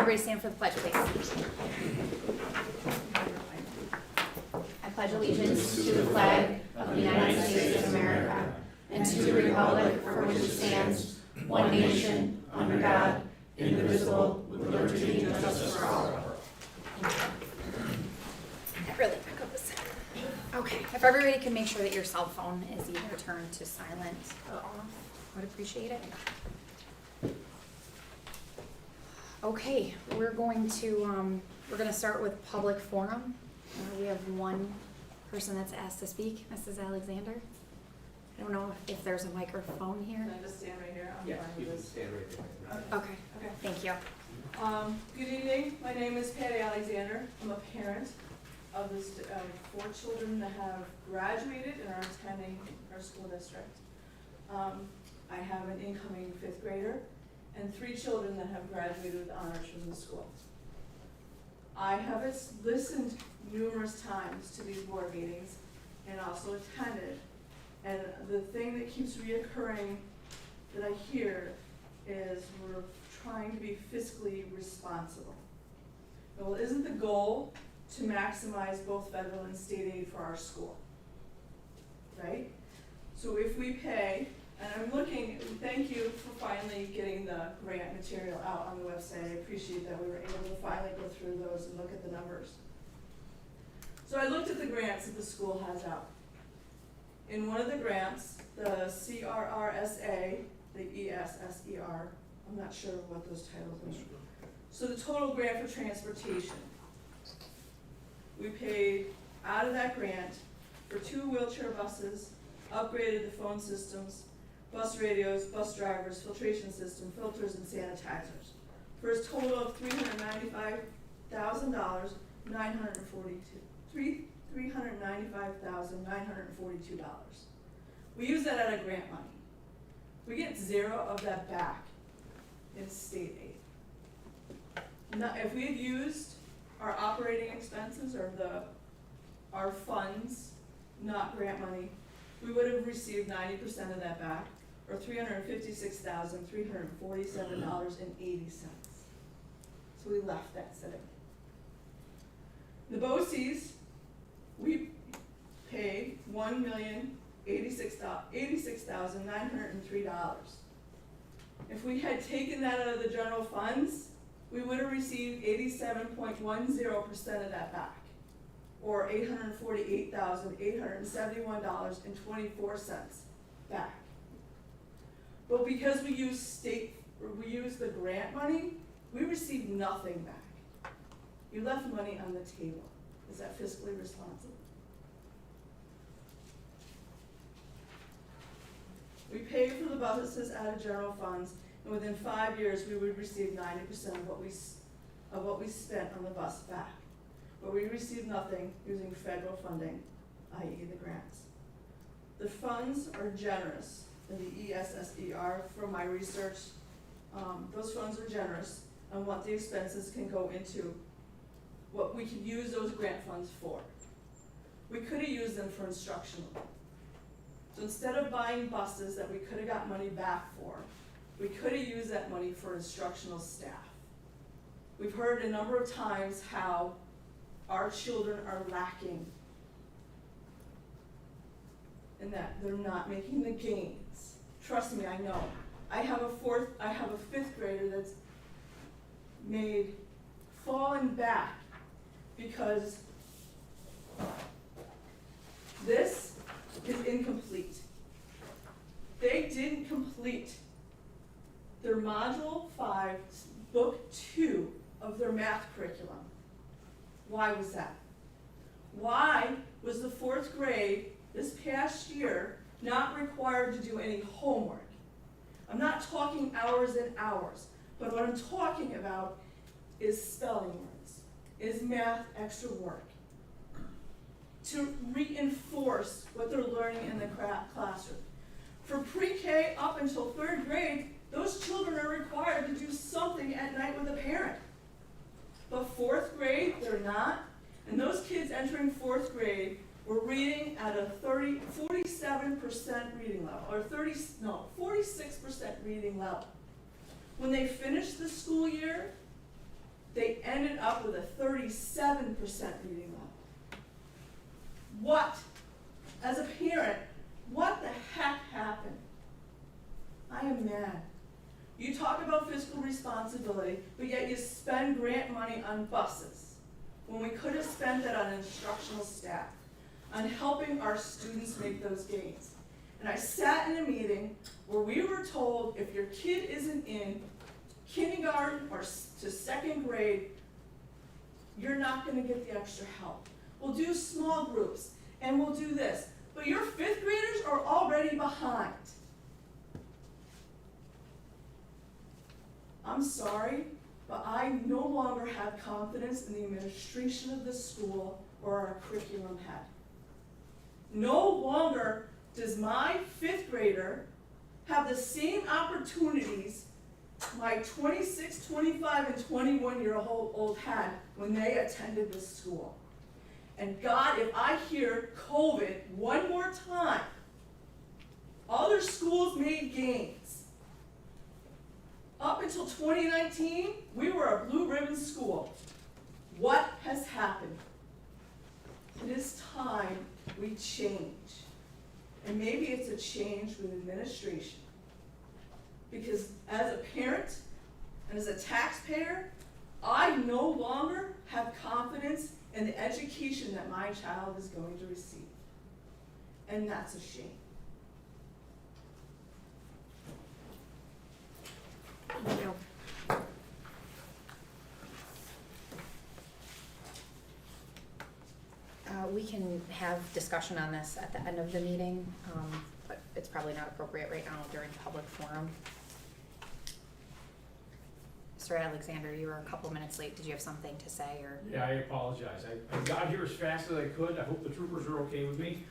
everybody stand for the pledge, please? I pledge allegiance to the flag of the United States of America and to the republic for which it stands, one nation, under God, indivisible, with liberty and justice for all. That really echoes. Okay, if everybody can make sure that your cell phone is either turned to silent or off, I would appreciate it. Okay, we're going to start with public forum. We have one person that's asked to speak, Mrs. Alexander. I don't know if there's a microphone here. Can I just stand right here? I'm Yeah, fine you with can this. stand right there. Okay, Okay. thank you. Good evening. My name is Patty Alexander. I'm a parent of 4 children that have graduated and are attending our school district. I have an incoming 5th grader and 3 children that have graduated with honors from the school. I have listened numerous times to these board meetings and also attended. And the thing that keeps reoccurring that I hear is we're trying to be fiscally responsible. Well, isn't the goal to maximize both federal and state aid for our school? Right? So if we pay, and I'm looking, thank you for finally getting the grant material out on the website. I appreciate that we were able to finally go through those and look at the numbers. So I looked at the grants that the school has out. In one of the grants, the CRRSA, the ESSER, I'm not sure what those titles mean. So the total grant for transportation, we paid out of that grant for 2 wheelchair buses, upgraded the phone systems, bus radios, bus drivers, filtration system, filters, and sanitizers, for a total of $395,942. $395,942. We use that out of grant money. We get 0 of that back in state aid. Now, if we had used our operating expenses or our funds, not grant money, we would have received 90% of that back, or $356,347.80. So we left that sitting. The BOCES, we paid $1,086,903. If we had taken that out of the general funds, we would have received 87.10% of that back, or $848,871.24 back. But because we use the grant money, we received nothing back. You left money on the table. Is that fiscally responsible? We pay for the buses out of general funds, and within 5 years, we would receive 90% of what we spent on the bus back. But we received nothing using federal funding, i.e. the grants. The funds are generous in the ESSER. From my research, those funds are generous on what the expenses can go into, what we can use those grant funds for. We could have used them for instructional. So instead of buying buses that we could have got money back for, we could have used that money for instructional staff. We've heard a number of times how our children are lacking and that they're not making the gains. Trust me, I know. I have a 5th grader that's fallen back because this is incomplete. They didn't complete their Module 5, Book 2 of their math curriculum. Why was that? Why was the 4th grade this past year not required to do any homework? I'm not talking hours and hours, but what I'm talking about is spelling words, is math extra work, to reinforce what they're learning in the classroom. For pre-K up until 3rd grade, those children are required to do something at night with a parent. But 4th grade, they're not. And those kids entering 4th grade were reading at a 47% reading level, or 46% reading level. When they finished the school year, they ended up with a 37% reading level. What, as a parent, what the heck happened? I am mad. You talk about fiscal responsibility, but yet you spend grant money on buses when we could have spent that on instructional staff, on helping our students make those gains. And I sat in a meeting where we were told if your kid isn't in kindergarten or to second grade, you're not gonna get the extra help. We'll do small groups and we'll do this, but your fifth graders are already behind. I'm sorry, but I no longer have confidence in the administration of the school or our curriculum head. No longer does my fifth grader have the same opportunities my 26, 25, and 21-year-old had when they attended this school. And God, if I hear COVID one more time, other schools made gains. Up until 2019, we were a blue ribbon school. What has happened? It is time we change. And maybe it's a change with administration. Because as a parent and as a taxpayer, I no longer have confidence in the education that my child is going to receive. And that's a shame. Thank you. We can have discussion on this at the end of the meeting, but it's probably not appropriate right now during public forum. Mr. Alexander, you were a couple minutes late. Did you have something to say, or? Yeah, I apologize. I got here as fast as I could. I hope the troopers are okay with me.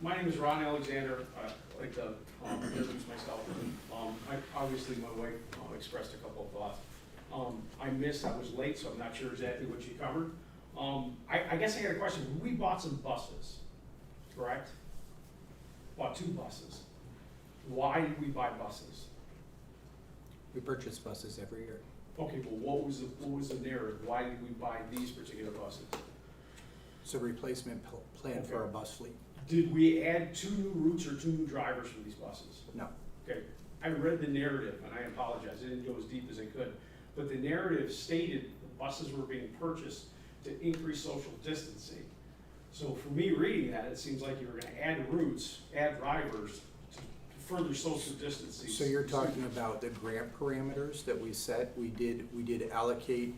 My name is Ron Alexander. I'd like to introduce myself. Obviously, my wife expressed a couple of thoughts. I was late, so I'm not sure exactly what she covered. I guess I got a question. We bought some buses, correct? Bought 2 buses. Why did we buy buses? We purchase buses every year. Okay, well, what was the narrative? Why did we buy these particular buses? It's a replacement plan for our bus fleet. Did we add 2 new routes or 2 new drivers for these buses? No. Okay, I read the narrative, and I apologize, I didn't go as deep as I could, but the narrative stated the buses were being purchased to increase social distancing. So for me reading that, it seems like you were gonna add routes, add drivers to further social distancing. So you're talking about the grant parameters that we set. We did allocate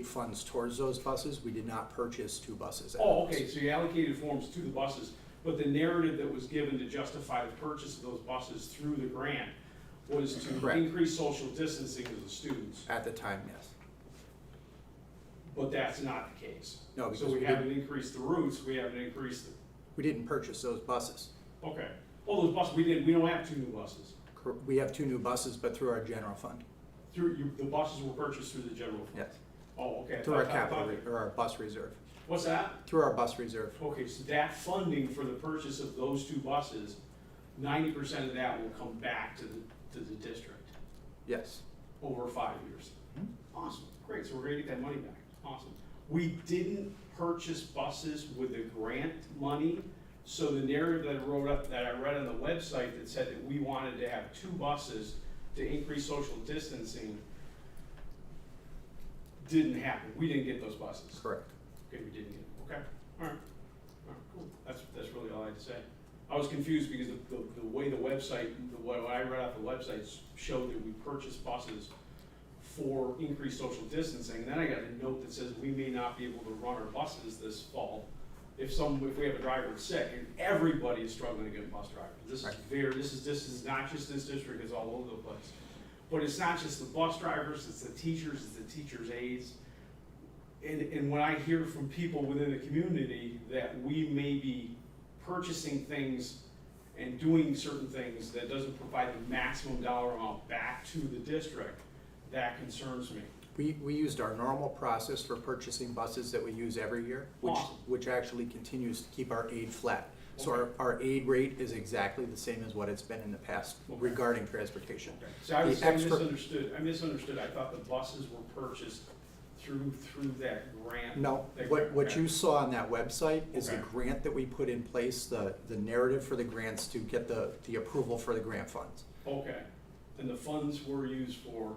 funds towards those buses. We did not purchase 2 buses. Oh, okay, so you allocated forms to the buses, but the narrative that was given to justify the purchase of those buses through the grant was to Correct. increase social distancing of the students. At the time, yes. But that's not the case. No, because So we haven't increased the routes, we haven't increased the, we didn't purchase those buses. okay. Oh, those buses, we don't have 2 new buses. We have 2 new buses, but through our general fund. The buses were purchased through the general fund? Yes. Oh, okay. Through our capital, or our bus reserve. What's that? Through our bus reserve. Okay, so that funding for the purchase of those 2 buses, 90% of that will come back to the district Yes. over 5 years. Mhm. Awesome, great, so we're gonna get that money back, awesome. We didn't purchase buses with the grant money, so the narrative that I read on the website that said that we wanted to have 2 buses to increase social distancing didn't happen. We didn't get those buses. Correct. Okay, we didn't get them, okay, all right, cool, that's really all I had to say. I was confused because the way the website, what I read off the website showed that we purchased buses for increased social distancing, and then I got a note that says we may not be able to run our buses this fall if we have a driver that's sick, and everybody is struggling to get a bus driver. This is not just this district, it's all over the place. But it's not just the bus drivers, it's the teachers, it's the teachers' aides. And when I hear from people within the community that we may be purchasing things and doing certain things that doesn't provide the maximum dollar amount back to the district, that concerns me. We used our normal process for purchasing buses that we use every year, Awesome. which actually continues to keep our aid flat. So our aid rate is exactly the same as what it's been in the past Okay. regarding transportation. Okay. So I The extra- misunderstood. I thought the buses were purchased through that grant. No, that what grant. you saw on that website is the Okay. grant that we put in place, the narrative for the grants to get the approval for the grant funds. Okay, and the funds were used for,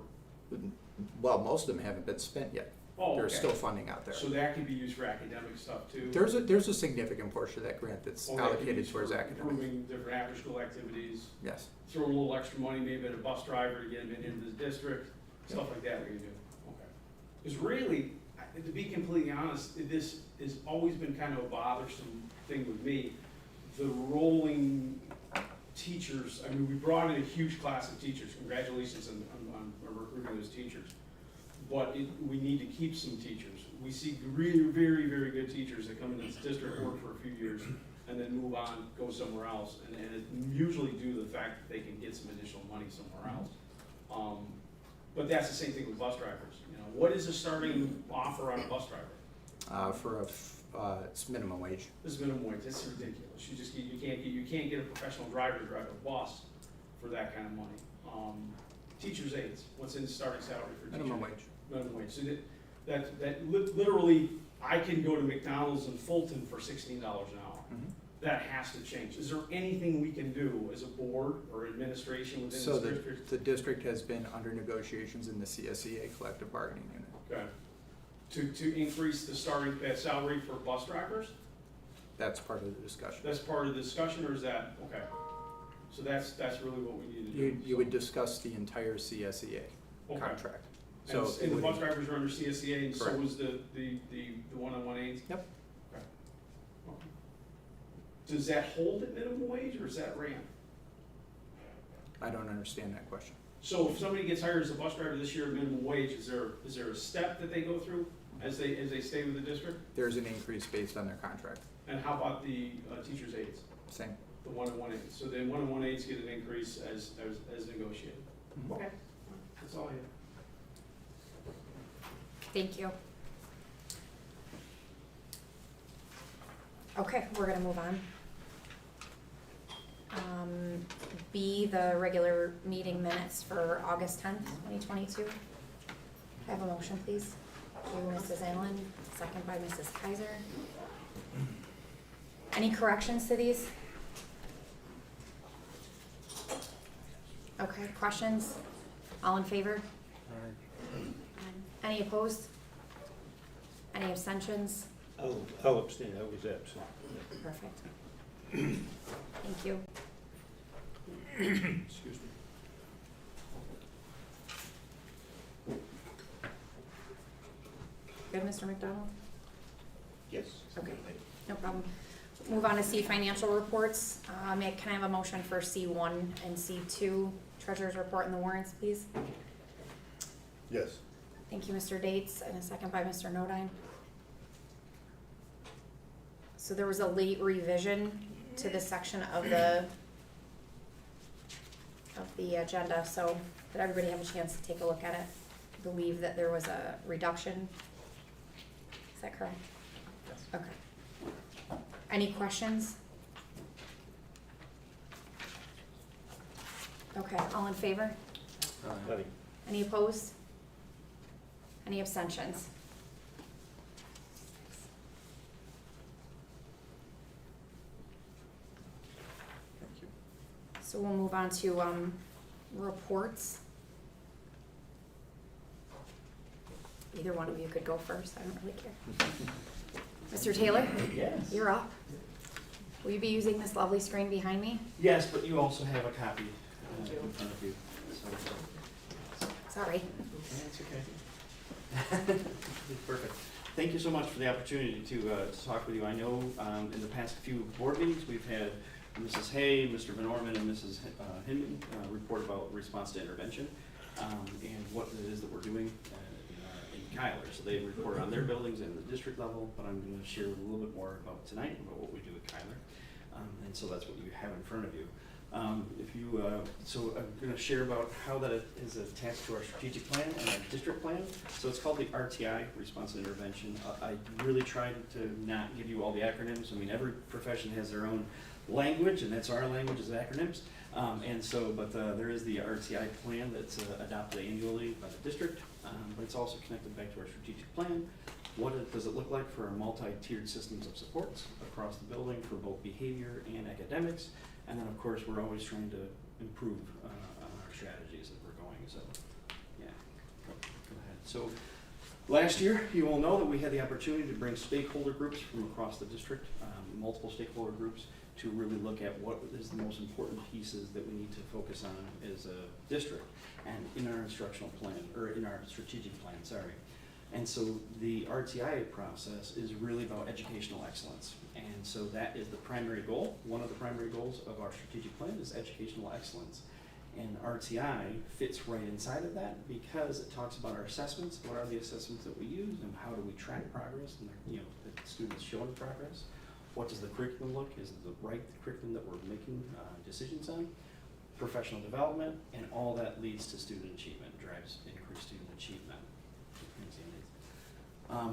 Well, most of them haven't been spent yet. oh, okay. There's still funding out there. So that could be used for academic stuff too? There's a significant portion of that grant that's Or that could be allocated used towards for academic. Improving different after-school activities, Yes. throw a little extra money, maybe at a bus driver to get them into the district, stuff like that we can do, okay. Because really, to be completely honest, this has always been kind of a bothersome thing with me. The rolling teachers, I mean, we brought in a huge class of teachers, congratulations on recruiting those teachers. But we need to keep some teachers. We see really, very, very good teachers that come into this district, work for a few years, and then move on, go somewhere else. And it's usually due to the fact that they can get some additional money somewhere else. But that's the same thing with bus drivers. You know, what is the starting offer on a bus driver? It's minimum wage. This is minimum wage. That's ridiculous. You can't get a professional driver to drive a bus for that kind of money. Teachers' aides. What's in the starting salary for teachers? Minimum wage. Minimum wage. So literally, I can go to McDonald's in Fulton for $16 an hour. Mhm. That has to change. Is there anything we can do as a board or administration within So this district? the district has been under negotiations in the CSEA collective bargaining unit. Okay. To increase the starting salary for bus drivers? That's part of the discussion. That's part of the discussion, or is that, okay. So that's really what we need to do. You would discuss the entire CSEA Okay. contract. And So and the bus drivers are under CSEA, and so Correct. was the one-on-one aides? Yep. Okay. Okay. Does that hold at minimum wage, or is that ramp? I don't understand that question. So if somebody gets hired as a bus driver this year at minimum wage, is there a step that they go through as they stay with the district? There's an increase based on their contract. And how about the teachers' aides, Same. the one-on-one aides? So then one-on-one aides get an increase as negotiated? Mhm. Okay, that's all I have. Thank you. Okay, we're gonna move on. B, the regular meeting minutes for August 10th, 2022. I have a motion, please. Thank you, Mrs. Allen, second by Mrs. Kaiser. Any corrections to these? Okay, questions? All in favor? Any opposed? Any abstentions? I'll abstain, I was absent. Perfect. Thank you. Excuse me. Good, Mr. McDonald? Yes. Okay, no problem. Move on to C, financial reports. Can I have a motion for C1 and C2, treasurer's report and the warrants, please? Yes. Thank you, Mr. Dates, and a second by Mr. Nodine. So there was a late revision to this section of the agenda, so did everybody have a chance to take a look at it? I believe that there was a reduction. Is that correct? Yes. Okay. Any questions? Okay, all in favor? Aye. Any opposed? Any abstentions? Thank you. So we'll move on to reports. Either one of you could go first, I don't really care. Mr. Taylor? Yes. You're up. Will you be using this lovely screen behind me? Yes, but you also have a copy in front of you. So, Sorry. that's okay. Perfect. Thank you so much for the opportunity to talk with you. I know in the past few board meetings, we've had Mrs. Hay, Mr. Van Orman, and Mrs. Hinman report about response to intervention and what it is that we're doing in Kyler. So they report on their buildings and the district level, but I'm going to share a little bit more about tonight about what we do at Kyler. And so that's what you have in front of you. If you, so I'm gonna share about how that is attached to our strategic plan and our district plan. So it's called the RTI, Response and Intervention. I really tried to not give you all the acronyms. I mean, every profession has their own language, and that's our language is acronyms. But there is the RTI plan that's adopted annually by the district, but it's also connected back to our strategic plan. What does it look like for our multi-tiered systems of supports across the building for both behavior and academics? And then, of course, we're always trying to improve on our strategies as we're going. So, yeah, go ahead. So, last year, you will know that we had the opportunity to bring stakeholder groups from across the district, multiple stakeholder groups, to really look at what is the most important pieces that we need to focus on as a district and in our instructional plan, or in our strategic plan, sorry. And so the RTI process is really about educational excellence. And so that is the primary goal. One of the primary goals of our strategic plan is educational excellence. And RTI fits right inside of that because it talks about our assessments, what are the assessments that we use, and how do we track progress, and the students showing progress. What does the curriculum look? Is it the right curriculum that we're making decisions on? Professional development, and all that leads to student achievement, drives increased student achievement.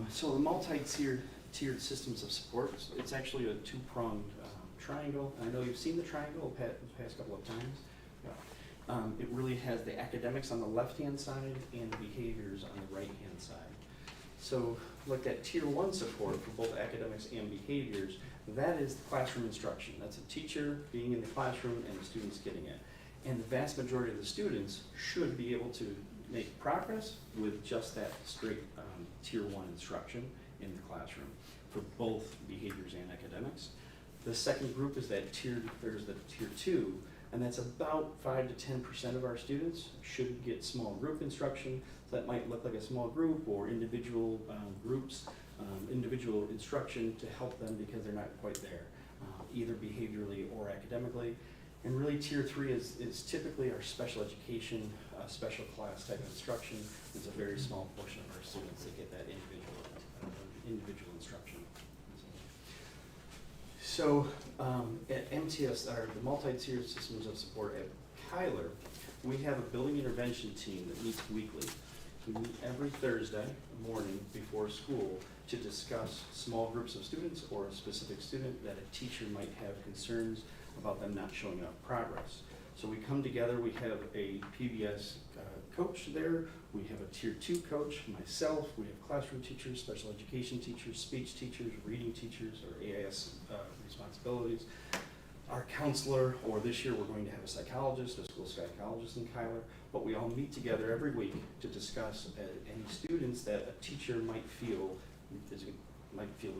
So the multi-tiered systems of support, it's actually a two-pronged triangle. I know you've seen the triangle the past couple of times. It really has the academics on the left-hand side and the behaviors on the right-hand side. So like that tier 1 support for both academics and behaviors, that is classroom instruction. That's a teacher being in the classroom and the students getting it. And the vast majority of the students should be able to make progress with just that straight tier 1 instruction in the classroom for both behaviors and academics. The second group is there's the tier 2, and that's about 5 to 10% of our students should get small group instruction. So that might look like a small group or individual groups, individual instruction to help them because they're not quite there, either behaviorally or academically. And really tier 3 is typically our special education, special class type of instruction. It's a very small portion of our students that get that individual instruction. So at MTS, the multi-tiered systems of support at Kyler, we have a building intervention team that meets weekly. We meet every Thursday morning before school to discuss small groups of students or a specific student that a teacher might have concerns about them not showing enough progress. So we come together, we have a PBS coach there, we have a tier 2 coach, myself, we have classroom teachers, special education teachers, speech teachers, reading teachers, or AIS responsibilities. Our counselor, or this year we're going to have a psychologist, a school psychologist in Kyler, but we all meet together every week to discuss any students that a teacher might feel that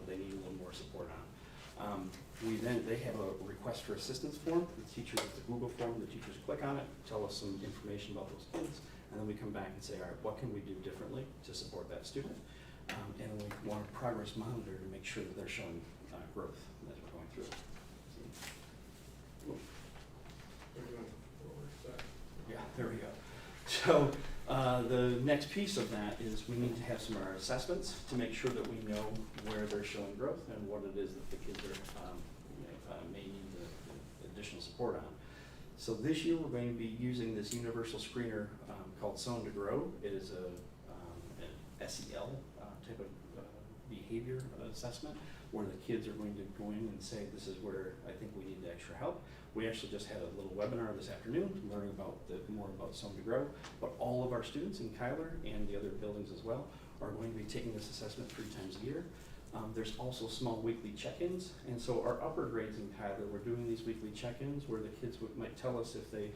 they need a little more support on. They have a request for assistance form. The teachers, it's a Google form, the teachers click on it, tell us some information about those kids, and then we come back and say, all right, what can we do differently to support that student? And we want a progress monitor to make sure that they're showing growth as we're going through it. Yeah, there we go. So the next piece of that is we need to have some of our assessments to make sure that we know where they're showing growth and what it is that the kids may need the additional support on. So this year we're going to be using this universal screener called Sown to Grow. It is an SEL type of behavior assessment where the kids are going to go in and say, this is where I think we need extra help. We actually just had a little webinar this afternoon learning about more about Sown to Grow, but all of our students in Kyler and the other buildings as well are going to be taking this assessment 3 times a year. There's also small weekly check-ins, and so our upper grades in Kyler, we're doing these weekly check-ins where the kids might tell us if they,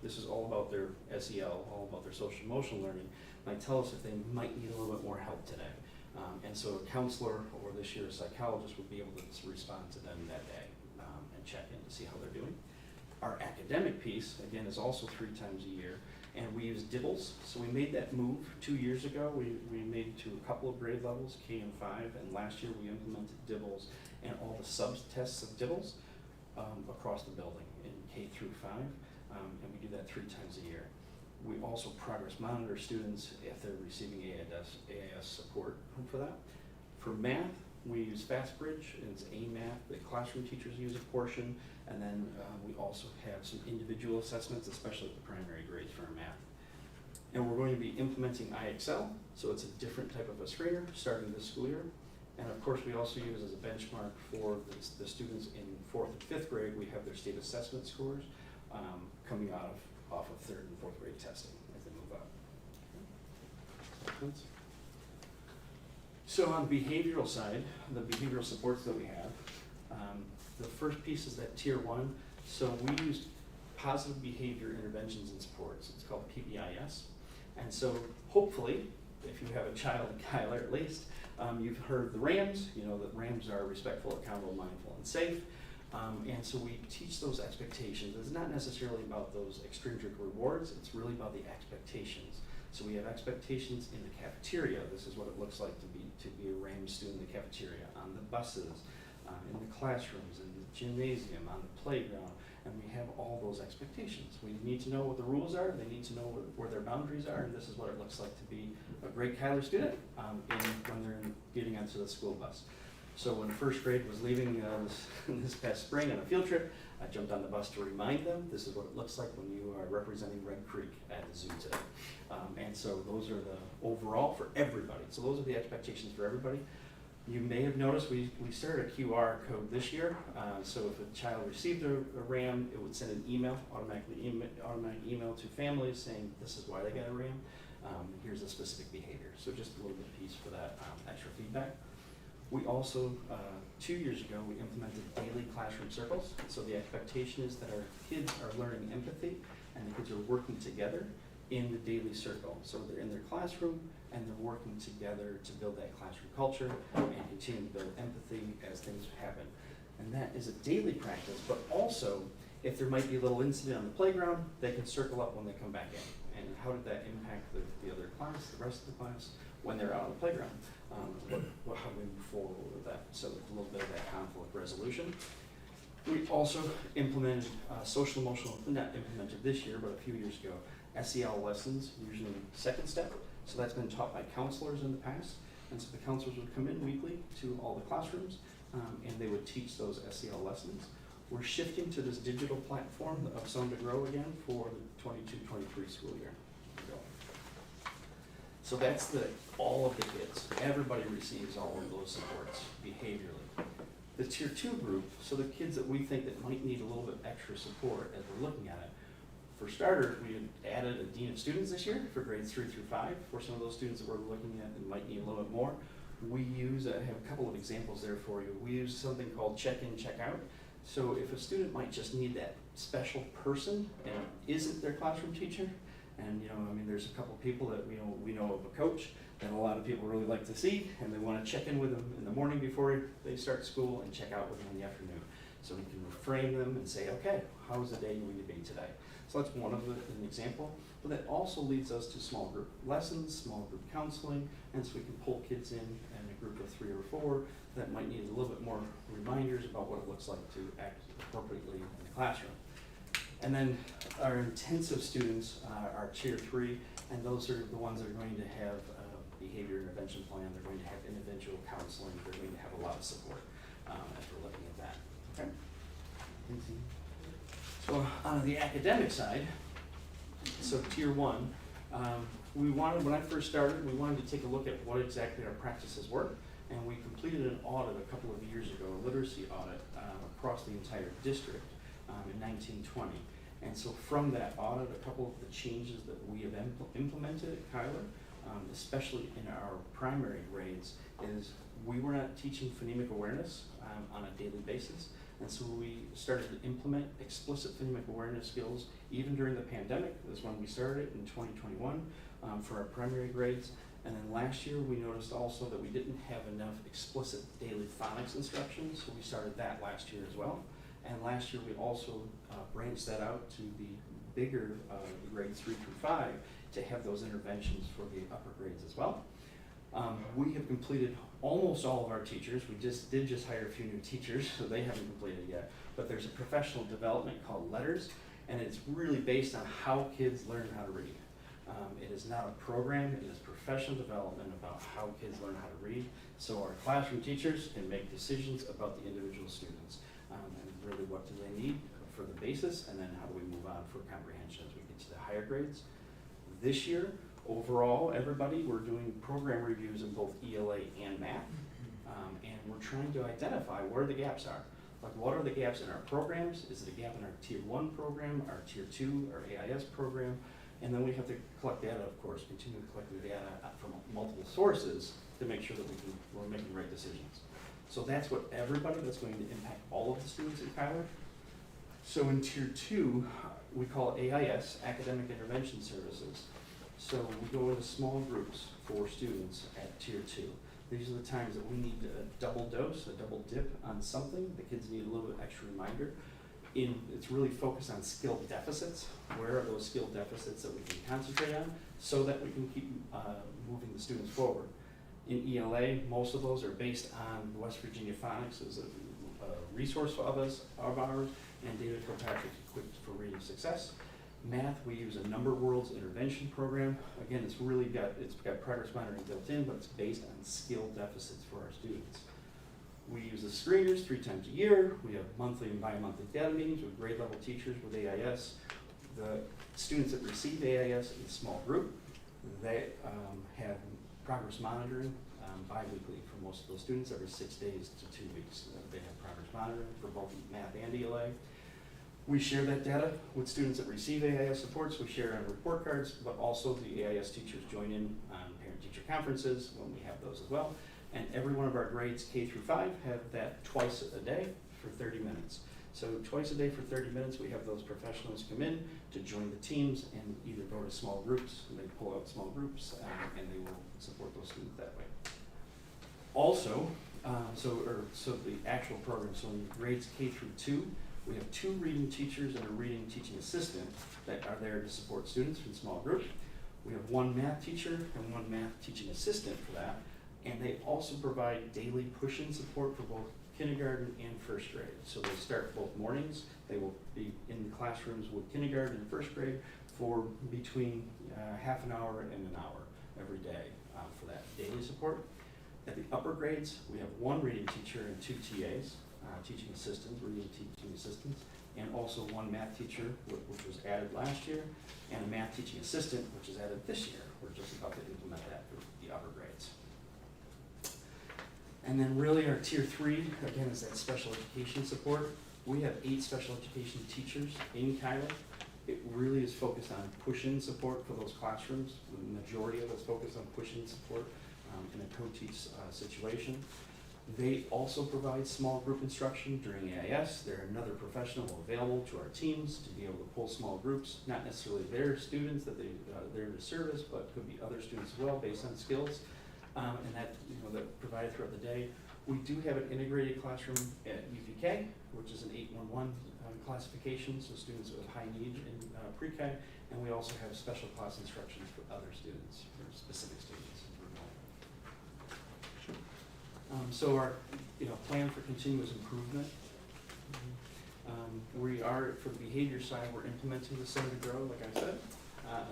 this is all about their SEL, all about their social emotional learning, might tell us if they might need a little bit more help today. And so a counselor or this year a psychologist would be able to respond to them that day and check in to see how they're doing. Our academic piece, again, is also 3 times a year, and we use DIBELS. So we made that move 2 years ago. We made it to a couple of grade levels, K and 5, and last year we implemented DIBELS and all the sub-tests of DIBELS across the building in K through 5, and we do that 3 times a year. We also progress monitor students if they're receiving AIS support for that. For math, We use FastBridge, and it's AMAP, the classroom teachers use a portion, and then we also have some individual assessments, especially at the primary grades for our math. And we're going to be implementing IXL, so it's a different type of a screener starting this school year. And of course, we also use as a benchmark for the students in 4th and 5th grade, we have their state assessment scores coming off of 3rd and 4th grade testing as they move up. Okay. So on the behavioral side, the behavioral supports that we have, the first piece is that tier 1. So we use positive behavior interventions and supports. It's called PBIS. And so hopefully, if you have a child, Kyler at least, you've heard the RAMs. You know that RAMs are respectful, accountable, mindful, and safe. And so we teach those expectations. It's not necessarily about those extrinsic rewards. It's really about the expectations. So we have expectations in the cafeteria. This is what it looks like to be a RAM student in the cafeteria, on the buses, in the classrooms, in the gymnasium, on the playground, and we have all those expectations. We need to know what the rules are. They need to know where their boundaries are, and this is what it looks like to be a great Kyler student when they're getting onto the school bus. So when 1st grade was leaving this past spring on a field trip, I jumped on the bus to remind them, this is what it looks like when you are representing Red Creek at the zoo today. And so those are the overall for everybody. So those are the expectations for everybody. You may have noticed we started a QR code this year. So if a child received a RAM, it would send an email, automatic email to families saying this is why they got a RAM. Here's a specific behavior. So just a little bit of piece for that extra feedback. We also, 2 years ago, we implemented daily classroom circles. So the expectation is that our kids are learning empathy and the kids are working together in the daily circle. So they're in their classroom and they're working together to build that classroom culture and continue to build empathy as things happen. And that is a daily practice, but also if there might be a little incident on the playground, they can circle up when they come back in. And how did that impact the other class, the rest of the class, when they're out on the playground? How do we move forward with that? So a little bit of that conflict resolution. We also implemented social emotional, not implemented this year, but a few years ago, SEL lessons, usually 2nd step. So that's been taught by counselors in the past. And so the counselors would come in weekly to all the classrooms and they would teach those SEL lessons. We're shifting to this digital platform of Zone to Grow again for the 22-23 school year. So that's all of the kids. Everybody receives all of those supports behaviorally. The tier 2 group, so the kids that we think that might need a little bit extra support as we're looking at it. For starters, we added a dean of students this year for grades 3 through 5 for some of those students that we're looking at that might need a little bit more. We use, I have a couple of examples there for you. We use something called check-in, check-out. So if a student might just need that special person and isn't their classroom teacher, and there's a couple people that we know of a coach that a lot of people really like to see, and they want to check in with them in the morning before they start school and check out with them in the afternoon. So we can reframe them and say, okay, how is the day going to be today? So that's one of an example, but that also leads us to small group lessons, small group counseling, and so we can pull kids in a group of 3 or 4 that might need a little bit more reminders about what it looks like to act appropriately in the classroom. And then our intensive students are tier 3, and those are the ones that are going to have a behavior intervention plan. They're going to have individual counseling. They're going to have a lot of support as we're looking at that. Okay. So on the academic side, so tier 1, when I first started, we wanted to take a look at what exactly our practices were, and we completed an audit a couple of years ago, a literacy audit across the entire district in 1920. And so from that audit, a couple of the changes that we have implemented at Kyler, especially in our primary grades, is we were not teaching phonemic awareness on a daily basis. And so we started to implement explicit phonemic awareness skills even during the pandemic. That's when we started in 2021 for our primary grades. And then last year we noticed also that we didn't have enough explicit daily phonics instructions, so we started that last year as well. And last year we also branched that out to the bigger grades 3 through 5 to have those interventions for the upper grades as well. We have completed almost all of our teachers. We did just hire a few new teachers, so they haven't completed yet. But there's a professional development called Letters, and it's really based on how kids learn how to read. It is not a program, it is professional development about how kids learn how to read, so our classroom teachers can make decisions about the individual students. And really what do they need for the basis, and then how do we move on for comprehension as we get to the higher grades. This year, overall, everybody, we're doing program reviews in both ELA and math, and we're trying to identify where the gaps are. Like, what are the gaps in our programs? Is it a gap in our Tier 1 program, our Tier 2, our AIS program? And then we have to collect data, of course, continue to collect the data from multiple sources to make sure that we're making right decisions. So that's what everybody, that's going to impact all of the students in Kyler. So in Tier 2, we call it AIS, Academic Intervention Services. So we go into small groups for students at Tier 2. These are the times that we need a double dose, a double dip on something. The kids need a little bit extra reminder. It's really focused on skill deficits. Where are those skill deficits that we can concentrate on so that we can keep moving the students forward? In ELA, most of those are based on the West Virginia Phonics as a resource of ours, and David Kilpatrick equipped for reading success. Math, we use a Number Worlds intervention program. Again, it's got progress monitoring built in, but it's based on skill deficits for our students. We use the screeners 3 times a year. We have monthly and bi-monthly data meetings with grade level teachers with AIS. The students that receive AIS in a small group, they have progress monitoring bi-weekly for most of those students, every 6 days to 2 weeks. They have progress monitoring for both math and ELA. We share that data with students that receive AIS supports. We share on report cards, but also the AIS teachers join in on parent-teacher conferences when we have those as well. And every one of our grades, K through 5, have that twice a day for 30 minutes. So twice a day for 30 minutes, we have those professionals come in to join the teams and either go to small groups, and they pull out small groups, and they will support those students that way. Also, so the actual program, so in grades K through 2, we have 2 reading teachers and a reading teaching assistant that are there to support students in small groups. We have 1 math teacher and 1 math teaching assistant for that. And they also provide daily push-in support for both kindergarten and first grade. So they start both mornings. They will be in the classrooms with kindergarten and first grade for between half an hour and an hour every day for that daily support. At the upper grades, we have 1 reading teacher and 2 TAs, teaching assistants, reading teaching assistants, and also 1 math teacher, which was added last year, and a math teaching assistant, which is added this year. We're just about to implement that for the upper grades. And then really our Tier 3, again, is that special education support. We have 8 special education teachers in Kyler. It really is focused on push-in support for those classrooms. The majority of it's focused on push-in support in a co-teach situation. They also provide small group instruction during AIS. They're another professional available to our teams to be able to pull small groups, not necessarily their students that they're to service, but could be other students as well based on skills. And that, that provided throughout the day. We do have an integrated classroom at UVK, which is an 811 classification, so students with high need in pre-K, and we also have special class instructions for other students, for specific students. So our plan for continuous improvement. We are, for the behavior side, we're implementing the Center to Grow, like I said.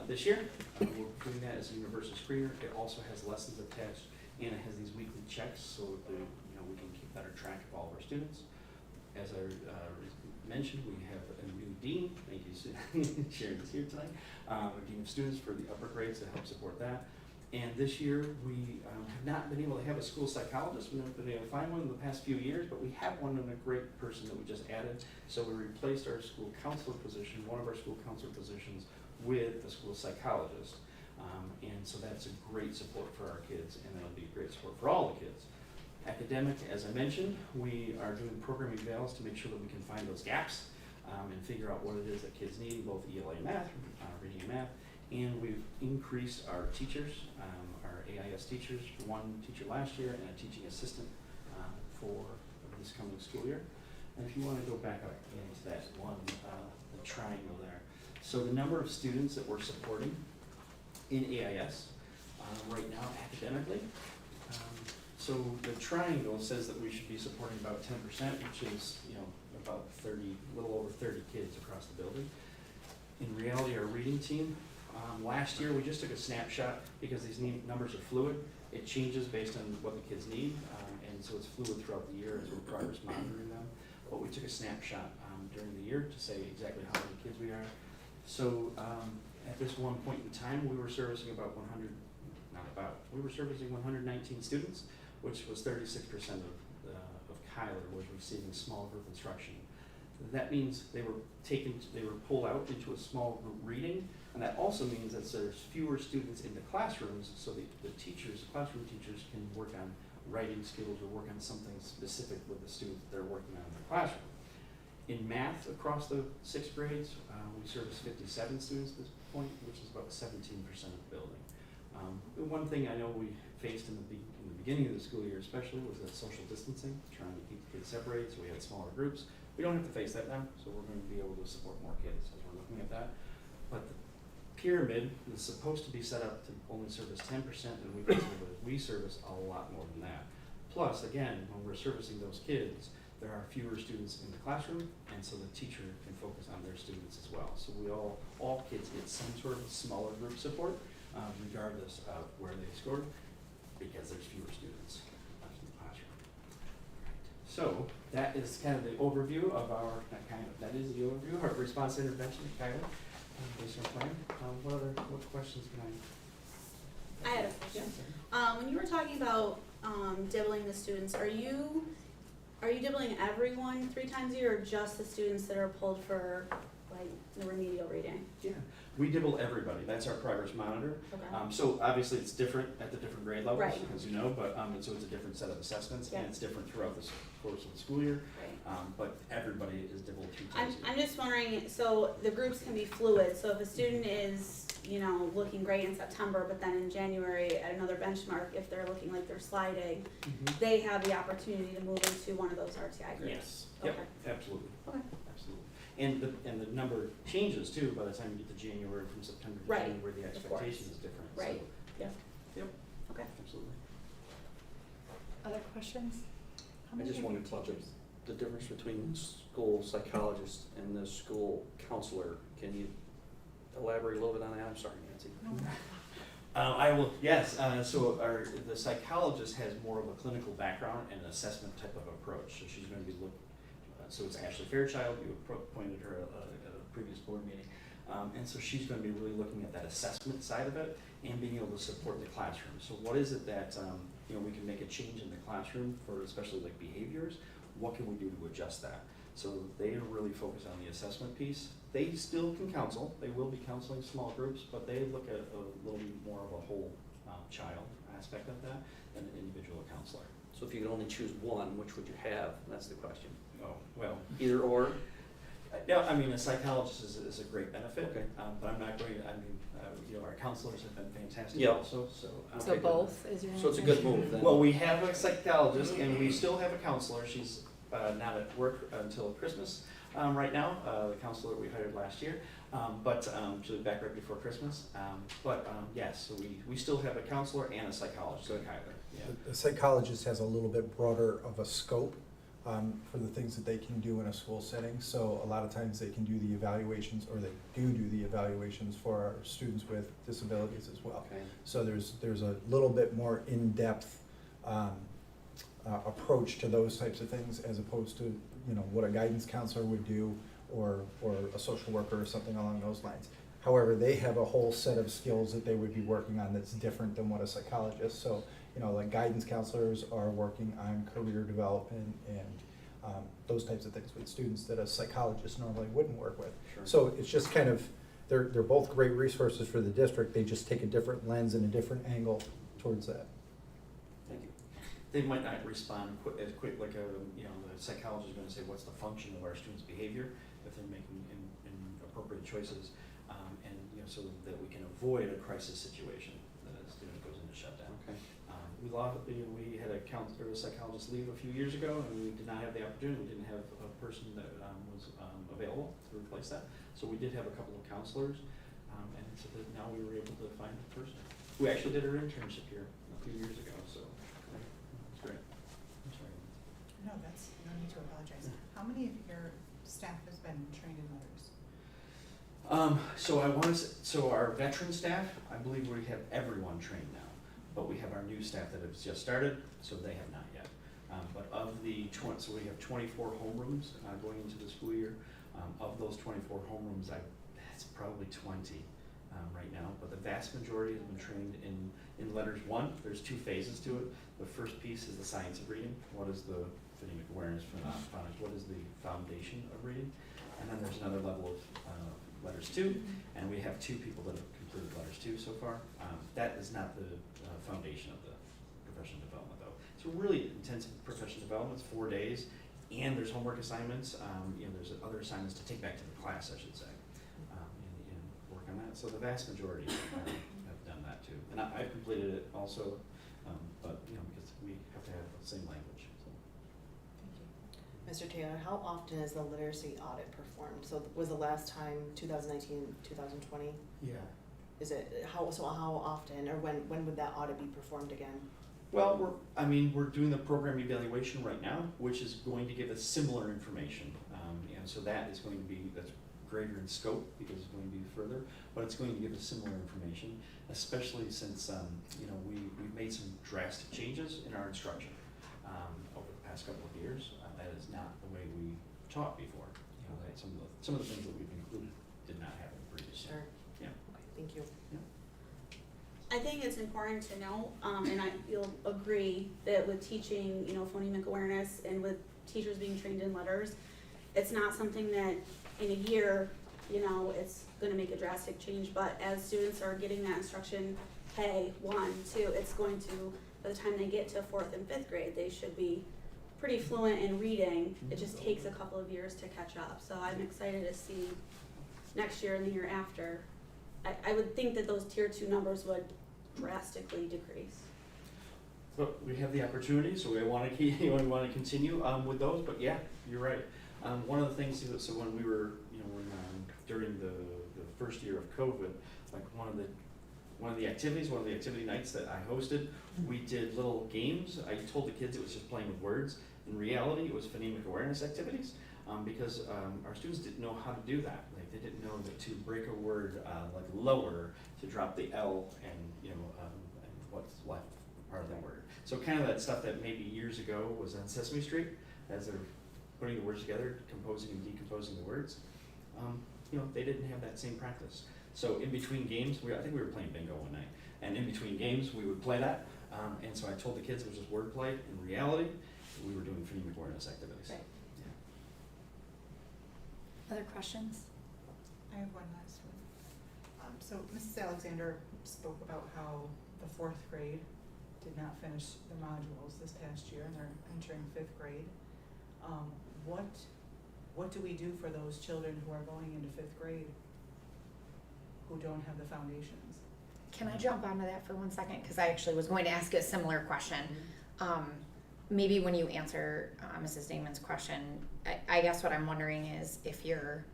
This year, we're doing that as a universal screener. It also has lessons attached, and it has these weekly checks, so that we can keep better track of all of our students. As I mentioned, we have a new dean. Thank you, Sharon is here tonight. A dean of students for the upper grades to help support that. And this year, we have not been able to have a school psychologist. We've not been able to find one in the past few years, but we have one, and a great person that we just added. So we replaced our school counselor position, one of our school counselor positions, with a school psychologist. And so that's a great support for our kids, and that'll be a great support for all the kids. Academic, as I mentioned, we are doing program evals to make sure that we can find those gaps and figure out what it is that kids need, both ELA and math, reading and math. And we've increased our teachers, our AIS teachers, 1 teacher last year and a teaching assistant for this coming school year. And if you want to go back up into that one, the triangle there. So the number of students that we're supporting in AIS right now academically. So the triangle says that we should be supporting about 10%, which is about 30, a little over 30 kids across the building. In reality, our reading team, Last year, we just took a snapshot because these numbers are fluid. It changes based on what the kids need, and so it's fluid throughout the year as we're progress monitoring them. But we took a snapshot during the year to say exactly how many kids we are. So at this one point in time, we were servicing we were servicing 119 students, which was 36% of Kyler was receiving small group instruction. That means they were pulled out into a small group reading, and that also means that there's fewer students in the classrooms, so the classroom teachers can work on writing skills or work on something specific with the students that they're working on in the classroom. In math, across the 6th grades, we service 57 students at this point, which is about 17% of the building. The one thing I know we faced in the beginning of the school year especially was that social distancing, trying to keep the kids separated, so we had smaller groups. We don't have to face that now, so we're going to be able to support more kids as we're looking at that. But the pyramid is supposed to be set up to only service 10%, and we service a lot more than that. Plus, again, when we're servicing those kids, there are fewer students in the classroom, and so the teacher can focus on their students as well. So all kids get some sort of smaller group support, regardless of where they scored, because there's fewer students in the classroom. So that is kind of the overview of our response to intervention, Kyler, based on plan. What questions can I had a question. When you were talking about dibbling the students, are you dibbling everyone 3 times a year, or just the students that are pulled for like the remedial reading? Yeah, we dibble everybody. That's our progress monitor. Okay. So obviously it's different at the different grade levels, Right. as you know, but so it's a different set of assessments, Yeah. and it's different throughout the course of the school year. Right. But everybody is dibbled 3 times a year. I'm just wondering, so the groups can be fluid, so if a student is, looking great in September, but then in January at another benchmark, if they're looking like they're sliding, Mhm. they have the opportunity to move into one of those RTI groups? Yes, yep, Okay. absolutely. Okay. Absolutely. And the number changes too by the time you get to January, from September to Right, January, the of expectation course. is different. Right. So, Yeah. Yep. Okay. Absolutely. Other questions? How I many just of wanted your to talk teachers? the difference between the school psychologist and the school counselor. Can you elaborate a little bit on that? I'm sorry, Nancy. I will, yes. So the psychologist has more of a clinical background and an assessment type of approach. So she's going to be so it's Ashley Fairchild, you appointed her at a previous board meeting. And so she's going to be really looking at that assessment side of it and being able to support the classroom. So what is it that we can make a change in the classroom for, especially like behaviors? What can we do to adjust that? So they are really focused on the assessment piece. They still can counsel. They will be counseling small groups, but they look at a little bit more of a whole child aspect of that than an individual counselor. So if you could only choose one, which would you have? That's the question. Oh, well. Either or? Yeah, I mean, a psychologist is a great benefit, Okay. but I'm not going to, our counselors have been fantastic Yeah. also, so. So Okay, good. both is your So it's a good intention? move then? Well, we have a psychologist and we still have a counselor. She's not at work until Christmas right now, the counselor that we hired last year, but she'll be back right before Christmas. Yes, so we still have a counselor and a psychologist, Kyler, yeah. The psychologist has a little bit broader of a scope for the things that they can do in a school setting. So a lot of times they can do the evaluations, or they do the evaluations for our students with disabilities as well. Okay. So there's a little bit more in-depth approach to those types of things, as opposed to what a guidance counselor would do, or a social worker or something along those lines. However, they have a whole set of skills that they would be working on that's different than what a psychologist. So like guidance counselors are working on career development and those types of things with students that a psychologist normally wouldn't work with. Sure. So it's just kind of, they're both great resources for the district. They just take a different lens and a different angle towards that. Thank you. They might not respond as quick, like the psychologist is going to say, what's the function of our students' behavior if they're making inappropriate choices, so that we can avoid a crisis situation that a student goes into shutdown. Okay. We had a psychologist leave a few years ago, and we did not have the opportunity. We didn't have a person that was available to replace that. So we did have a couple of counselors, and so that now we were able to find a person who actually did her internship here a few years ago. So it's great. I'm sorry. No, no need to apologize. How many of your staff has been trained in others? So I want to, so our veteran staff, I believe we have everyone trained now, but we have our new staff that has just started, so they have not yet. But of the so we have 24 homerooms going into the school year. Of those 24 homerooms, that's probably 20 right now, but the vast majority has been trained in letters 1. There's 2 phases to it. The first piece is the science of reading. What is the phonemic awareness, phonics, what is the foundation of reading? And then there's another level of letters 2, and we have 2 people that have completed letters 2 so far. That is not the foundation of the professional development though. So really intensive professional development, it's 4 days, and there's homework assignments, there's other assignments to take back to the class, I should say, and work on that. So the vast majority have done that too. And I've completed it also, but because we have to have the same language. So. Mr. Taylor, how often is the literacy audit performed? So was the last time 2019, 2020? Yeah. Is it, how often, or when would that audit be performed again? Well, we're doing the program evaluation right now, which is going to give us similar information. So that is going to be, that's greater in scope because it's going to be further, but it's going to give us similar information, especially since, we've made some drastic changes in our instruction over the past couple of years. That is not the way we taught before. That some of the things that we've included did not happen previously. Sure. Yeah. Okay, thank you. I think it's important to note, and you'll agree that with teaching, phonemic awareness and with teachers being trained in letters, it's not something that in a year, it's gonna make a drastic change, but as students are getting that instruction, K, 1, 2, it's going to, by the time they get to 4th and 5th grade, they should be pretty fluent in reading. It just takes a couple of years to catch up, so I'm excited to see next year and the year after. I would think that those tier 2 numbers would drastically decrease. But we have the opportunity, so we want to keep, we want to continue with those. But yeah, you're right. One of the things, so when we were, during the first year of COVID, like one of the activity nights that I hosted, we did little games. I told the kids it was just playing with words. In reality, it was phonemic awareness activities because our students didn't know how to do that. Like they didn't know that to break a word like lower, to drop the L and and what's left part of the word. So kind of that stuff that maybe years ago was on Sesame Street, as they're putting the words together, composing and decomposing the words. They didn't have that same practice. So in between games, I think we were playing bingo one night, and in between games we would play that. And so I told the kids it was just wordplay. In reality, we were doing phonemic awareness activities. Right. Yeah. Other questions? I have one last one. So Mrs. Alexander spoke about how the 4th grade did not finish the modules this past year, and they're entering 5th grade. What do we do for those children who are going into 5th grade who don't have the foundations? Can I jump onto that for 1 second? Because I actually was going to ask a similar question. Maybe when you answer Mrs. Damon's question, I guess what I'm wondering is if your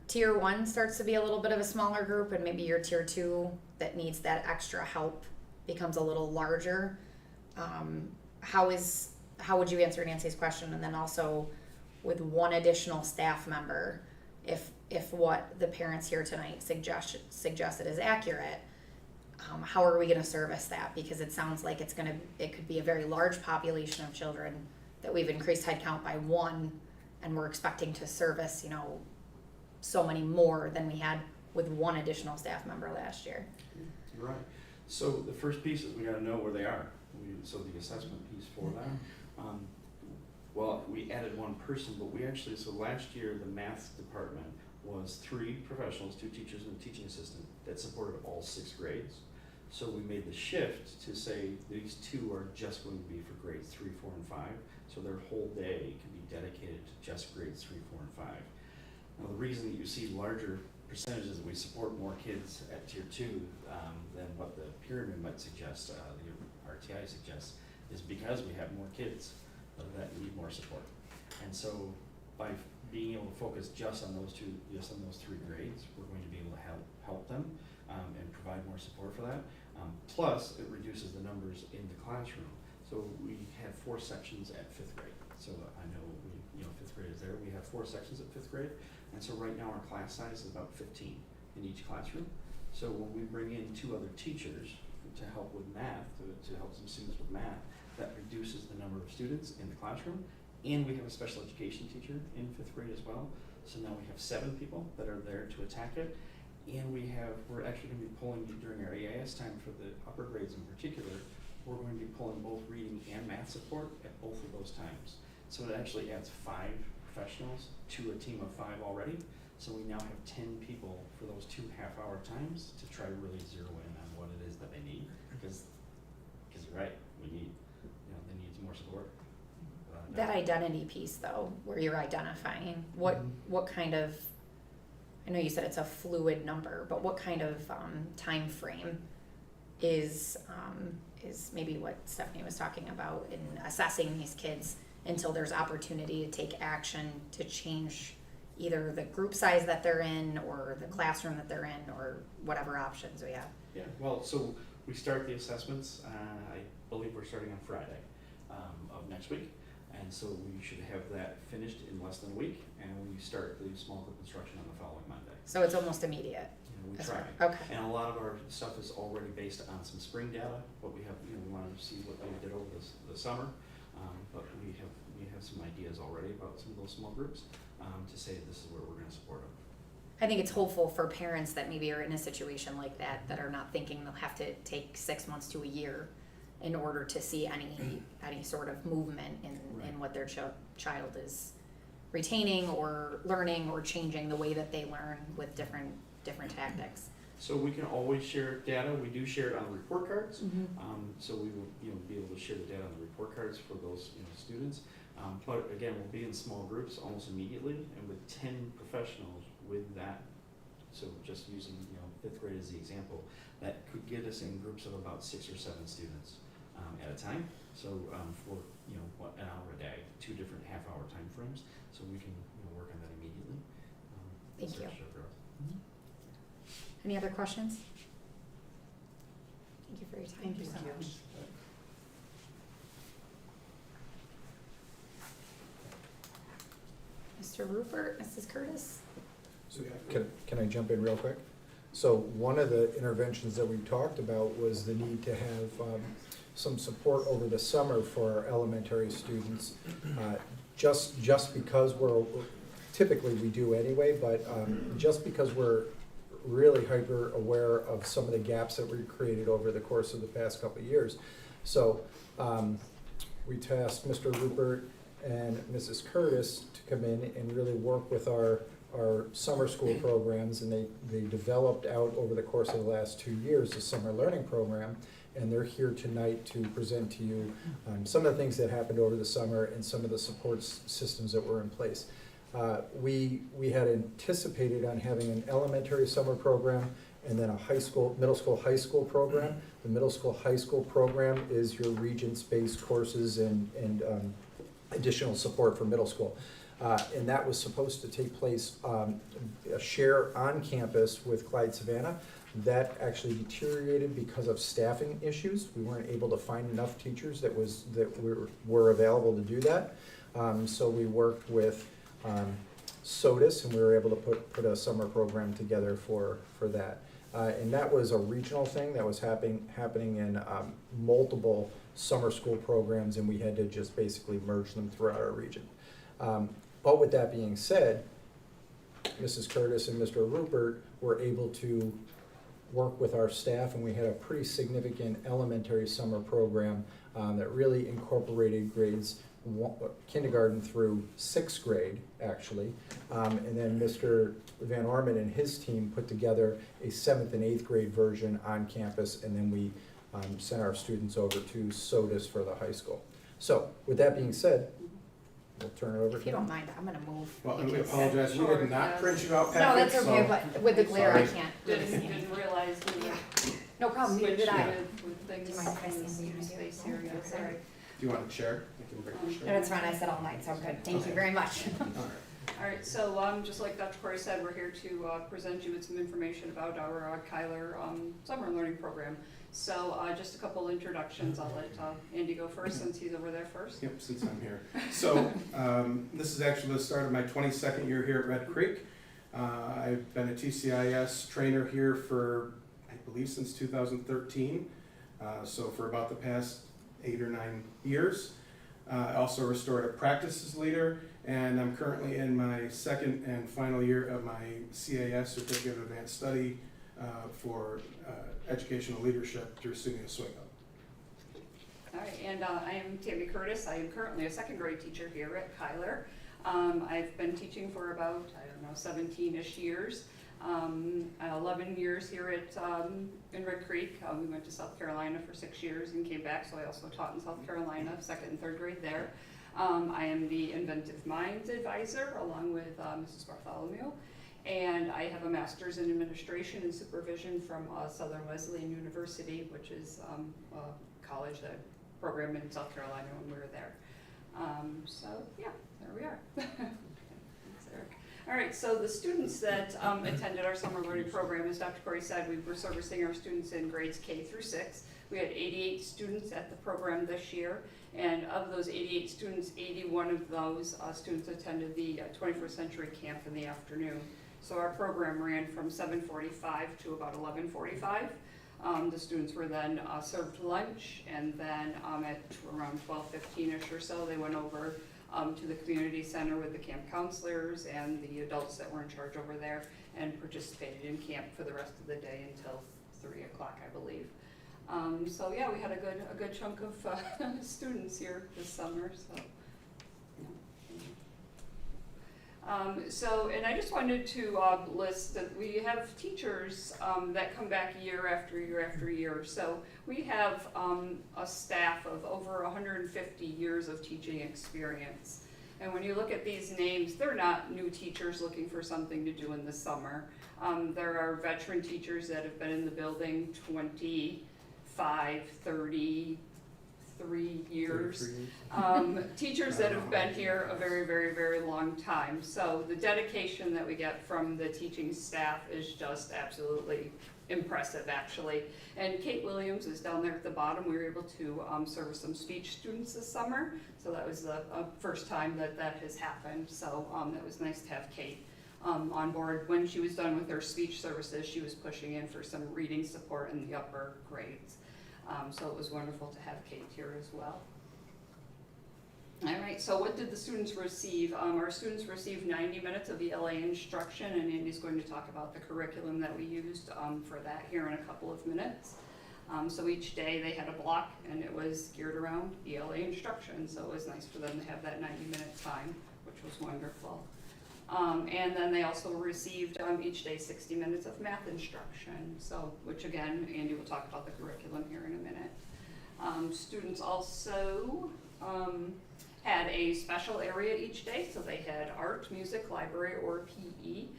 tier 1 starts to be a little bit of a smaller group, and maybe your tier 2 that needs that extra help becomes a little larger. How would you answer Nancy's question? And then also with one additional staff member, if what the parents here tonight suggested is accurate, how are we going to service that? Because it sounds like it could be a very large population of children that we've increased headcount by 1, and we're expecting to service, so many more than we had with 1 additional staff member last year. You're right. So the first piece is we got to know where they are. So the assessment piece for that. We added 1 person, but so last year the math department was 3 professionals, 2 teachers and a teaching assistant that supported all 6 grades. So we made the shift to say these 2 are just going to be for grades 3, 4, and 5. So their whole day can be dedicated to just grades 3, 4, and 5. Now the reason that you see larger percentages that we support more kids at tier 2 than what the pyramid might suggest, the RTI suggests, is because we have more kids that need more support. And so by being able to focus just on those 3 grades, we're going to be able to help them and provide more support for that. Plus, it reduces the numbers in the classroom. So we have 4 sections at 5th grade. So I know fifth graders there. We have 4 sections at fifth grade, and so right now our class size is about 15 in each classroom. So when we bring in 2 other teachers to help with math, to help some students with math, that reduces the number of students in the classroom. And we have a special education teacher in fifth grade as well. So now we have 7 people that are there to attack it. And we're actually gonna be pulling during our AIS time for the upper grades in particular, we're going to be pulling both reading and math support at both of those times. So it actually adds 5 professionals to a team of 5 already. So we now have 10 people for those 2 half-hour times to try to really zero in on what it is that they need, because you're right, they need more support. That identity piece though, where you're identifying, what kind of, I know you said it's a fluid number, but what kind of time frame is maybe what Stephanie was talking about in assessing these kids until there's opportunity to take action to change either the group size that they're in or the classroom that they're in or whatever options we have? Yeah, well, so we start the assessments, I believe we're starting on Friday of next week. And so we should have that finished in less than a week, and we start the small group instruction on the following Monday. So it's almost immediate. We That's try. right. Okay. And a lot of our stuff is already based on some spring data, but we have, we wanted to see what they did over the summer. But we have some ideas already about some of those small groups to say this is where we're gonna support them. I think it's hopeful for parents that maybe are in a situation like that are not thinking they'll have to take 6 months to a year in order to see any sort of movement in what their child is retaining or learning or changing the way that they learn with different tactics. So we can always share data. We do share it on the report cards. So we will be able to share the data on the report cards for those students. But again, we'll be in small groups almost immediately, and with 10 professionals with that. So just using fifth grade as the example, that could get us in groups of about 6 or 7 students at a time. So for an hour a day, 2 different half-hour time frames, so we can work on that immediately. Thank you. Start to show growth. Any other questions? Thank you for your time. Thank you so much. Mr. Rupert, Mrs. Curtis? So can I jump in real quick? So one of the interventions that we talked about was the need to have some support over the summer for our elementary students. Just because typically we do anyway, but just because we're really hyper aware of some of the gaps that we created over the course of the past couple of years. So we tasked Mr. Rupert and Mrs. Curtis to come in and really work with our summer school programs, and they developed out over the course of the last 2 years the summer learning program, and they're here tonight to present to you some of the things that happened over the summer and some of the support systems that were in place. We had anticipated on having an elementary summer program and then a middle school, high school program. The middle school, high school program is your Regents-based courses and additional support for middle school. And that was supposed to take place, a share on campus with Clyde Savannah. That actually deteriorated because of staffing issues. We weren't able to find enough teachers that were available to do that. So we worked with SOTUS, and we were able to put a summer program together for that. And that was a regional thing that was happening in multiple summer school programs, and we had to just basically merge them throughout our region. But with that being said, Mrs. Curtis and Mr. Rupert were able to work with our staff, and we had a pretty significant elementary summer program that really incorporated grades kindergarten through 6th grade, actually. And then Mr. Van Orman and his team put together a 7th and 8th grade version on campus, and then we sent our students over to SOTUS for the high school. So with that being said, we'll turn it over to If you don't mind, I'm gonna move. Well, we because- apologize, we did not print you out No, packets, that's okay, so. but with the glare, I Sorry. can't really see Didn't anything. realize we would No problem, neither switch did I. with things Do you mind if I in stand the behind you? space here, yeah, sorry. Do you want a chair? I can bring a No, chair. it's fine, I said all night, so I'm good. Thank you Okay. very much. All right. All right, so just like Dr. Corey said, we're here to present you with some information about our Kyler summer learning program. So just a couple introductions. I'll let Andy go first since he's over there first. Yep, since I'm here. So this is actually the start of my 22nd year here at Red Creek. I've been a TCIS trainer here for, I believe, since 2013. So for about the past 8 or 9 years. I also restorative practices leader, and I'm currently in my second and final year of my CAS, Certificate of Advanced Study, for educational leadership through SUNY Oswego. All right, and I am Tammy Curtis. I am currently a second grade teacher here at Kyler. I've been teaching for about, 17-ish years. 11 years here at in Red Creek. We went to South Carolina for 6 years and came back, so I also taught in South Carolina, 2nd and 3rd grade there. I am the Inventive Minds Advisor along with Mrs. Bartholomew, and I have a master's in administration and supervision from Southern Wesleyan University, which is a college that program in South Carolina when we were there. So yeah, there we are. Thanks, Eric. All right, so the students that attended our summer learning program, as Dr. Corey said, we were servicing our students in grades K through 6. We had 88 students at the program this year, and of those 88 students, 81 of those students attended the 21st Century Camp in the afternoon. So our program ran from 7:45 to about 11:45. The students were then served lunch, and then at around 12:15ish or so, they went over to the community center with the camp counselors and the adults that were in charge over there, and participated in camp for the rest of the day until 3 o'clock, I believe. So yeah, we had a good chunk of students here this summer. So. And I just wanted to list that we have teachers that come back year after year after year. So we have a staff of over 150 years of teaching experience. And when you look at these names, they're not new teachers looking for something to do in the summer. There are veteran teachers that have been in the building 25, 30, 3 years. Teachers that have been here a very, very, very long time. So the dedication that we get from the teaching staff is just absolutely impressive, actually. And Kate Williams is down there at the bottom. We were able to service some speech students this summer. So that was the first time that has happened. So that was nice to have Kate on board. When she was done with her speech services, she was pushing in for some reading support in the upper grades. So it was wonderful to have Kate here as well. All right, so what did the students receive? Our students received 90 minutes of ELA instruction, and Andy's going to talk about the curriculum that we used for that here in a couple of minutes. So each day they had a block, and it was geared around ELA instruction, so it was nice for them to have that 90-minute time, which was wonderful. And then they also received each day 60 minutes of math instruction, so which again, Andy will talk about the curriculum here in a minute. Students also had a special area each day, so they had art, music, library, or PE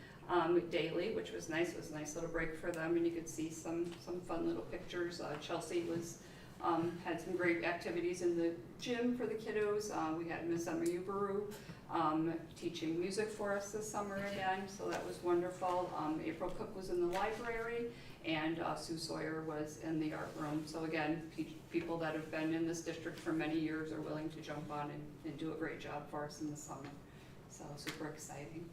daily, which was nice. It was a nice little break for them, and you could see some fun little pictures. Chelsea was had some great activities in the gym for the kiddos. We had Miss Emma Uberu teaching music for us this summer again, so that was wonderful. April Cook was in the library, and Sue Sawyer was in the art room. So again, people that have been in this district for many years are willing to jump on and do a great job for us in the summer. So super exciting.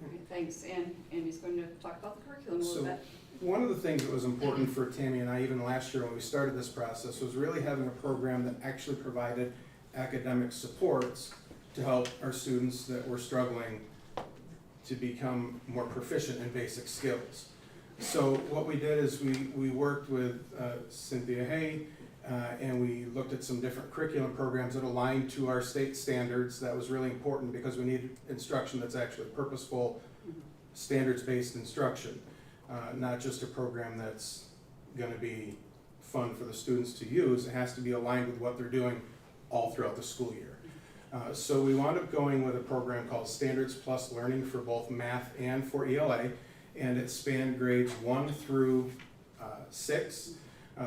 All right, thanks. And Andy's going to talk about the curriculum a little bit. One of the things that was important for Tammy and I, even last year when we started this process, was really having a program that actually provided academic supports to help our students that were struggling to become more proficient in basic skills. So what we did is we worked with Cynthia Hay, and we looked at some different curriculum programs that aligned to our state standards. That was really important because we needed instruction that's actually purposeful, standards-based instruction, not just a program that's going to be fun for the students to use. It has to be aligned with what they're doing all throughout the school year. So we wound up going with a program called Standards Plus Learning for both math and for ELA, and it spanned grades 1 through 6.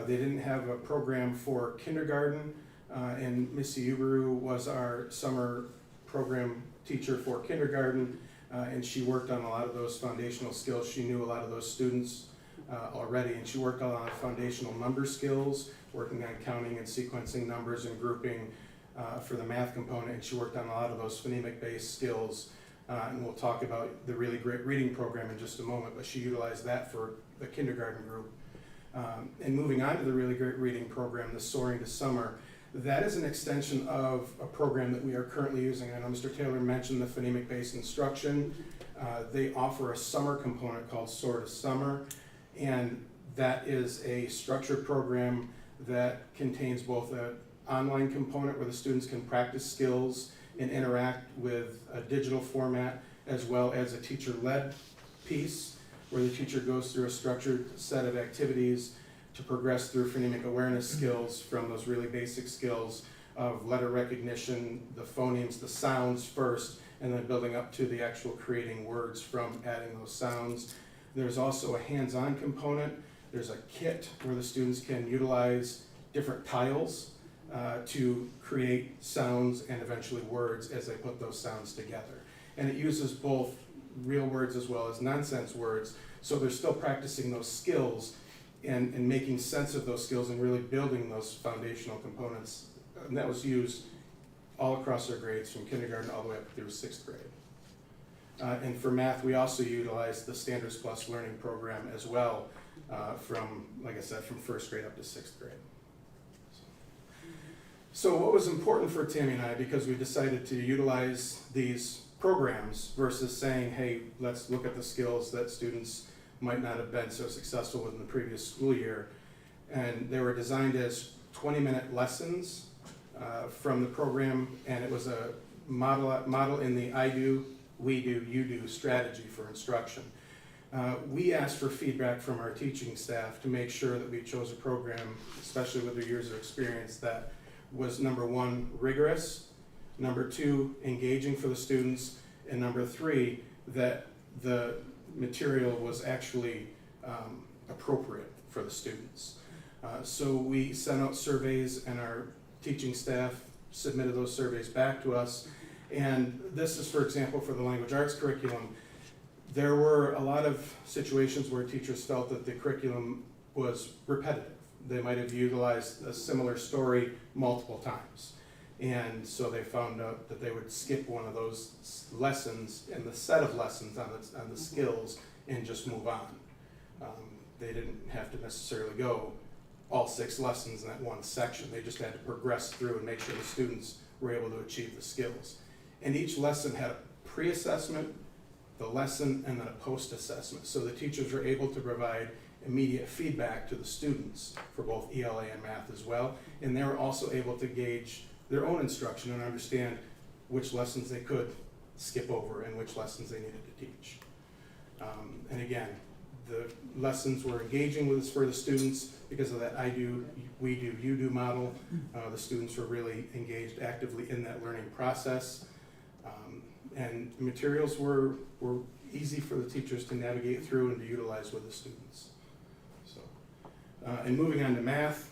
They didn't have a program for kindergarten, and Missy Uberu was our summer program teacher for kindergarten, and she worked on a lot of those foundational skills. She knew a lot of those students already, and she worked on a lot of foundational number skills, working on counting and sequencing numbers and grouping for the math component, and she worked on a lot of those phonemic-based skills. And we'll talk about the Really Great Reading program in just a moment, but she utilized that for the kindergarten group. And moving on to the Really Great Reading program, the Soaring to Summer, that is an extension of a program that we are currently using. I know Mr. Taylor mentioned the phonemic-based instruction. They offer a summer component called Soar to Summer, and that is a structured program that contains both an online component where the students can practice skills and interact with a digital format, as well as a teacher-led piece where the teacher goes through a structured set of activities to progress through phonemic awareness skills, from those really basic skills of letter recognition, the phonemes, the sounds first, and then building up to the actual creating words from adding those sounds. There's also a hands-on component. There's a kit where the students can utilize different tiles to create sounds and eventually words as they put those sounds together. And it uses both real words as well as nonsense words, so they're still practicing those skills and making sense of those skills and really building those foundational components. And that was used all across our grades from kindergarten all the way up through 6th grade. And for math, we also utilized the Standards Plus learning program as well, from, like I said, from 1st grade up to 6th grade. So what was important for Tammy and I, because we decided to utilize these programs versus saying, hey, let's look at the skills that students might not have been so successful with in the previous school year. And they were designed as 20-minute lessons from the program, and it was a model in the I do, we do, you do strategy for instruction. We asked for feedback from our teaching staff to make sure that we chose a program, especially with their years of experience, that was number 1, rigorous, number 2, engaging for the students, and number 3, that the material was actually appropriate for the students. So we sent out surveys, and our teaching staff submitted those surveys back to us. And this is, for example, for the language arts curriculum. There were a lot of situations where teachers felt that the curriculum was repetitive. They might have utilized a similar story multiple times. And so they found out that they would skip one of those lessons in the set of lessons on the skills and just move on. They didn't have to necessarily go all 6 lessons in that one section. They just had to progress through and make sure the students were able to achieve the skills. And each lesson had a pre-assessment, the lesson, and then a post-assessment. So the teachers were able to provide immediate feedback to the students for both ELA and math as well. And they were also able to gauge their own instruction and understand which lessons they could skip over and which lessons they needed to teach. And again, the lessons were engaging with us for the students because of that I do, we do, you do model. The students were really engaged actively in that learning process. And the materials were easy for the teachers to navigate through and to utilize with the students. So, and moving on to math,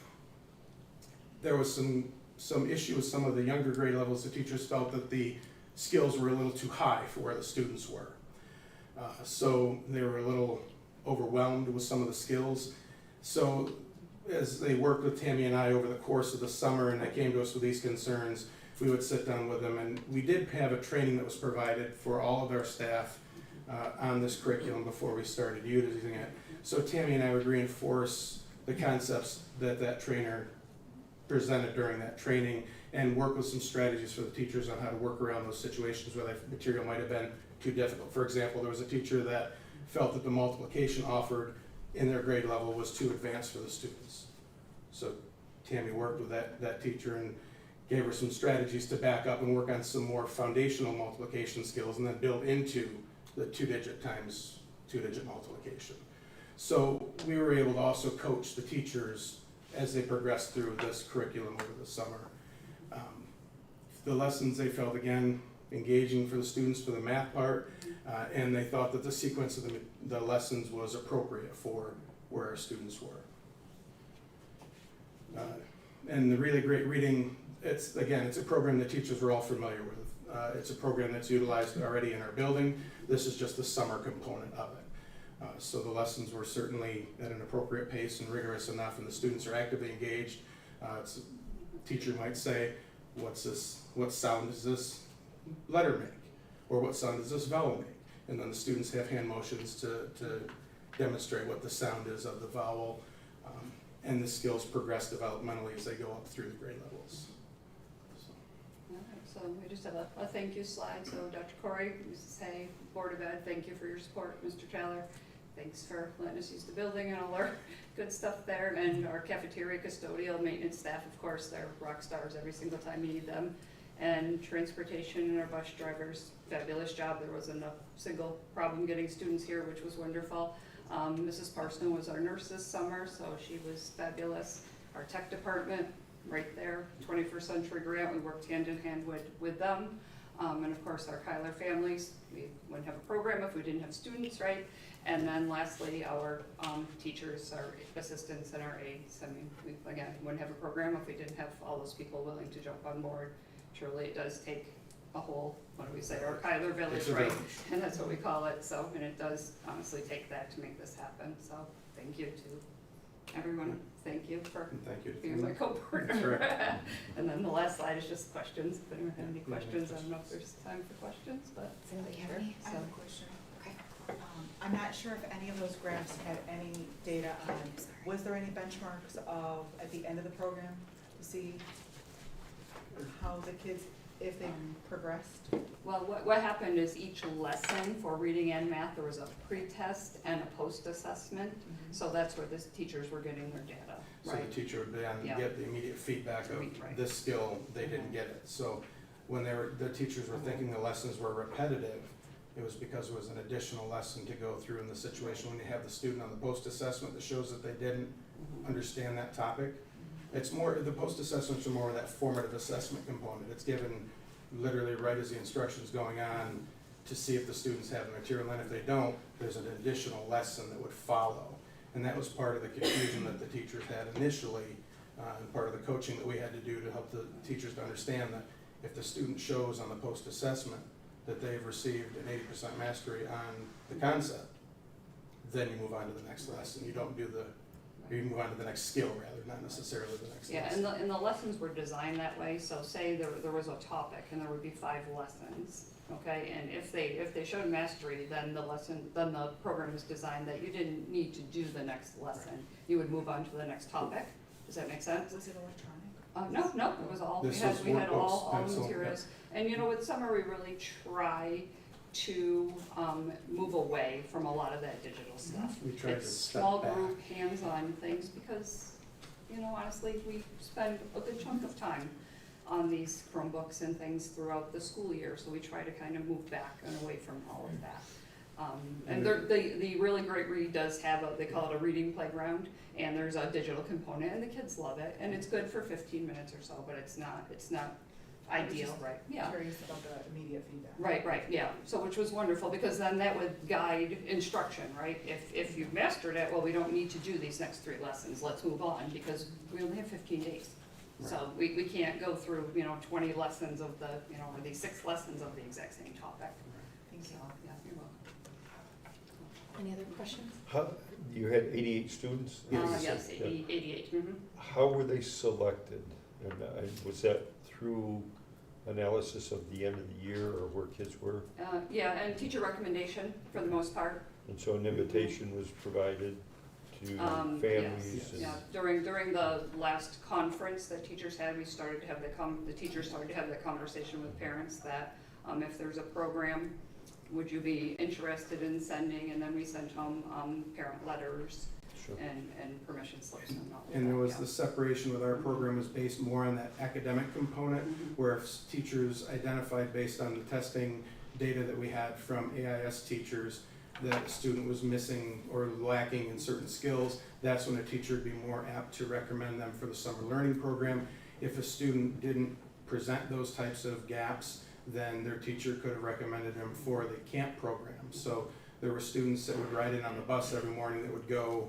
there was some issue with some of the younger grade levels. The teachers felt that the skills were a little too high for where the students were. So they were a little overwhelmed with some of the skills. So as they worked with Tammy and I over the course of the summer and they came to us with these concerns, we would sit down with them, and we did have a training that was provided for all of our staff on this curriculum before we started using it. So Tammy and I would reinforce the concepts that that trainer presented during that training and work with some strategies for the teachers on how to work around those situations where that material might have been too difficult. For example, there was a teacher that felt that the multiplication offered in their grade level was too advanced for the students. So Tammy worked with that teacher and gave her some strategies to back up and work on some more foundational multiplication skills and then build into the 2-digit times 2-digit multiplication. So we were able to also coach the teachers as they progressed through this curriculum over the summer. The lessons they felt, again, engaging for the students for the math part, and they thought that the sequence of the lessons was appropriate for where our students were. And the Really Great Reading, it's a program that teachers were all familiar with. It's a program that's utilized already in our building. This is just the summer component of it. So the lessons were certainly at an appropriate pace and rigorous enough, and the students are actively engaged. Teacher might say, what sound does this letter make? Or what sound does this vowel make? And then the students have hand motions to demonstrate what the sound is of the vowel. And the skills progress developmentally as they go up through the grade levels. All right, so we just have a thank you slide. So Dr. Corey, Mrs. Hay, Board of Ed, thank you for your support. Mr. Taylor, thanks for letting us use the building and all our good stuff there. And our cafeteria custodial maintenance staff, of course, they're rock stars every single time you need them. And transportation and our bus drivers, fabulous job. There wasn't a single problem getting students here, which was wonderful. Mrs. Parsons was our nurse this summer, so she was fabulous. Our tech department, right there, 21st Century Grant, we worked hand in hand with them. And of course, our Kyler families, we wouldn't have a program if we didn't have students, right? And then lastly, our teachers, our assistants, and our aides. I mean, we, again, wouldn't have a program if we didn't have all those people willing to jump on board. Truly, it does take a whole, what do we say, our Kyler village, right? And that's what we call it, so, and it does honestly take that to make this happen, so thank you to everyone. Thank you for And thank you. being my co-partner. That's right. And then the last slide is just questions, if anyone has any questions, I don't know if there's time for questions, but. Does anybody have any? I have a question. Okay. I'm not sure if any of those graphs had any data on, was there any benchmarks of, at the end of the program, to see how the kids, if they progressed? Well, what happened is each lesson for reading and math, there was a pre-test and a post-assessment. So that's where the teachers were getting their data, So right? the teacher would then Yeah. get the immediate feedback of Right. this skill, they didn't get it. So when the teachers were thinking the lessons were repetitive, it was because it was an additional lesson to go through in the situation when you have the student on the post-assessment that shows that they didn't understand that topic. It's more, the post-assessments are more of that formative assessment component. It's given literally right as the instruction's going on to see if the students have the material, and if they don't, there's an additional lesson that would follow. And that was part of the confusion that the teachers had initially, and part of the coaching that we had to do to help the teachers to understand that if the student shows on the post-assessment that they've received an 80% mastery on the concept, then you move on to the next lesson. You don't do you move on to the next skill rather, not necessarily the next Yeah, lesson. and the lessons were designed that way, so say there was a topic and there would be 5 lessons, okay? And if they showed mastery, then the program was designed that you didn't need to do the next lesson. You would move on to the next topic. Does that make sense? Was it electronic? No, it was all, we This had was workbooks, all the pencil, materials. And you know, with summer, we really try to move away from a lot of that digital stuff. We tried to It's step small back. group, hands-on things, because, you know, honestly, we spend a good chunk of time on these Chromebooks and things throughout the school year, so we try to kind of move back and away from all of that. And the really great read does have they call it a reading playground, and there's a digital component, and the kids love it, and it's good for 15 minutes or so, but it's not ideal, right? Yeah. Curious about the immediate feedback. Right, yeah, so which was wonderful, because then that would guide instruction, right? If you've mastered it, well, we don't need to do these next 3 lessons, let's move on, because we only have 15 days. So we can't go through, 20 lessons of or these 6 lessons of the exact same topic. Thank So, you. yeah, you're welcome. Any other questions? You had 88 students? Yes, Yeah. 88, How were they selected? And was that through analysis of the end of the year or where kids were? Yeah, and teacher recommendation for the most part. And so an invitation was provided to families? Yes, and- yeah, during the last conference that teachers had, the teachers started to have that conversation with parents that if there's a program, would you be interested in sending, and then we sent home parent letters Sure. and permission slips and all of that. And there was yeah. the separation with our program was based more on that academic component, where if teachers identified based on the testing data that we had from AIS teachers that a student was missing or lacking in certain skills, that's when a teacher would be more apt to recommend them for the summer learning program. If a student didn't present those types of gaps, then their teacher could have recommended them for the camp program. So there were students that would ride in on the bus every morning that would go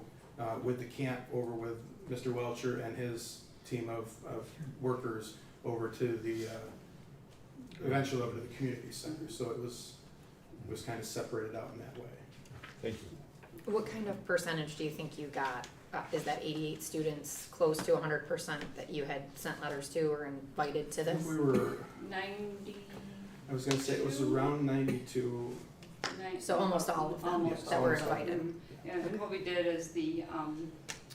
with the camp over with Mr. Welcher and his team of workers over to the eventually over to the community center, so it was kind of separated out in that way. Thank you. What kind of percentage do you think you got? Is that 88 students close to 100% that you had sent letters to or invited to I think this? we were, 90. I was gonna say it was around 92. So almost all of them Almost that all were of them. invited. Yeah, and what we did is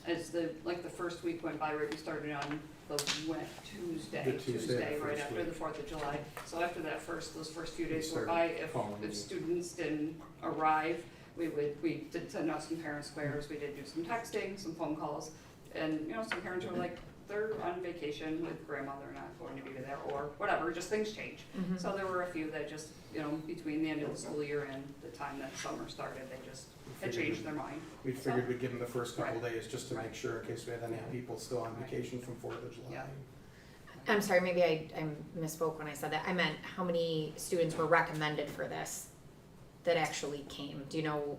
as the first week went by, right, we started on The Tuesday right first after week. the 4th of July. So after those first few We days were started by, calling you. if students didn't arrive, we did send out some parent squares, we did do some texting, some phone calls. And, some parents were like, they're on vacation with grandma, they're not going to be there, or whatever, just things change. Mhm. So there were a few that just, between the end of the school year and the time that summer started, they just had changed their mind. We figured we'd give them the first couple Right. days just to make sure in case we had any people still on vacation from 4th of July. Yeah. I'm sorry, maybe I misspoke when I said that. I meant how many students were recommended for this that actually came? Do you know?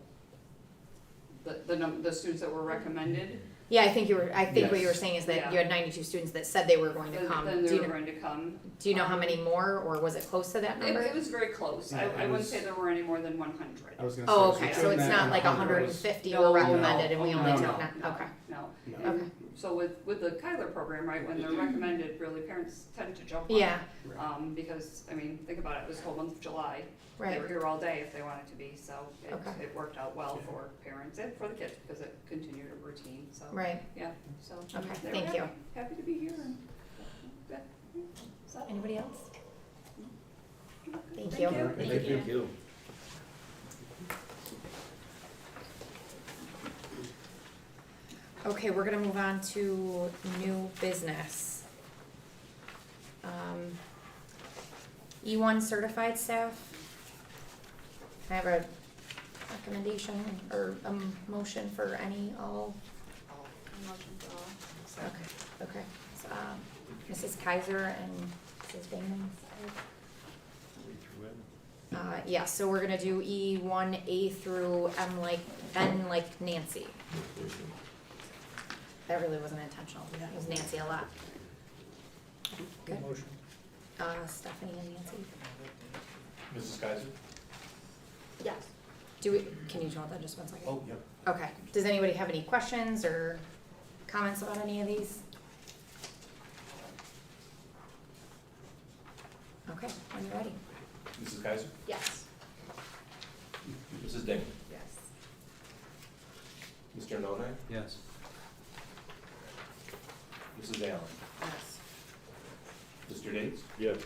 The students that were recommended, Yeah, I think what you were Yes. saying is that Yeah. you had 92 students that said they were going to then come. then Do they you were know, going to come. do you know how many more, or was it close to that number? It was very close. Yeah, I it wouldn't was- say there were any more than 100. I was gonna say. Oh, it was okay, so between it's that not and like 100 was- 150 No, were recommended and we no, only no, took no, none? Okay, No. No. okay. So with the Kyler program, right, when they're recommended, really parents tend to jump on Yeah, it. Because, think about it, it was the whole month of July. They right, were here all day if they wanted to be, so Okay. it worked out well for parents and for the kids because it continued a routine, so. right. Yeah, so. Okay, they were thank you. Happy to be here and, yeah. So- Anybody else? Thank Thank you. you. Thank you. Okay, we're gonna move on to new business. E1 certified staff. I have a recommendation or a motion for any, all? Okay, so, Mrs. Kaiser and Mrs. Damon. Yeah, so we're gonna do E1, A through N like Nancy. That really wasn't intentional, it was Nancy a lot. Good. Motion. Stephanie and Nancy. Mrs. Kaiser? Yes. Can you hold that just 1 second? Oh, yep. Okay, does anybody have any questions or comments about any of these? Okay, when you're ready. Mrs. Kaiser? Yes. Mrs. Ding? Yes. Mr. Nonai? Yes. Mrs. Allen? Yes. Mr. Dates? Yes.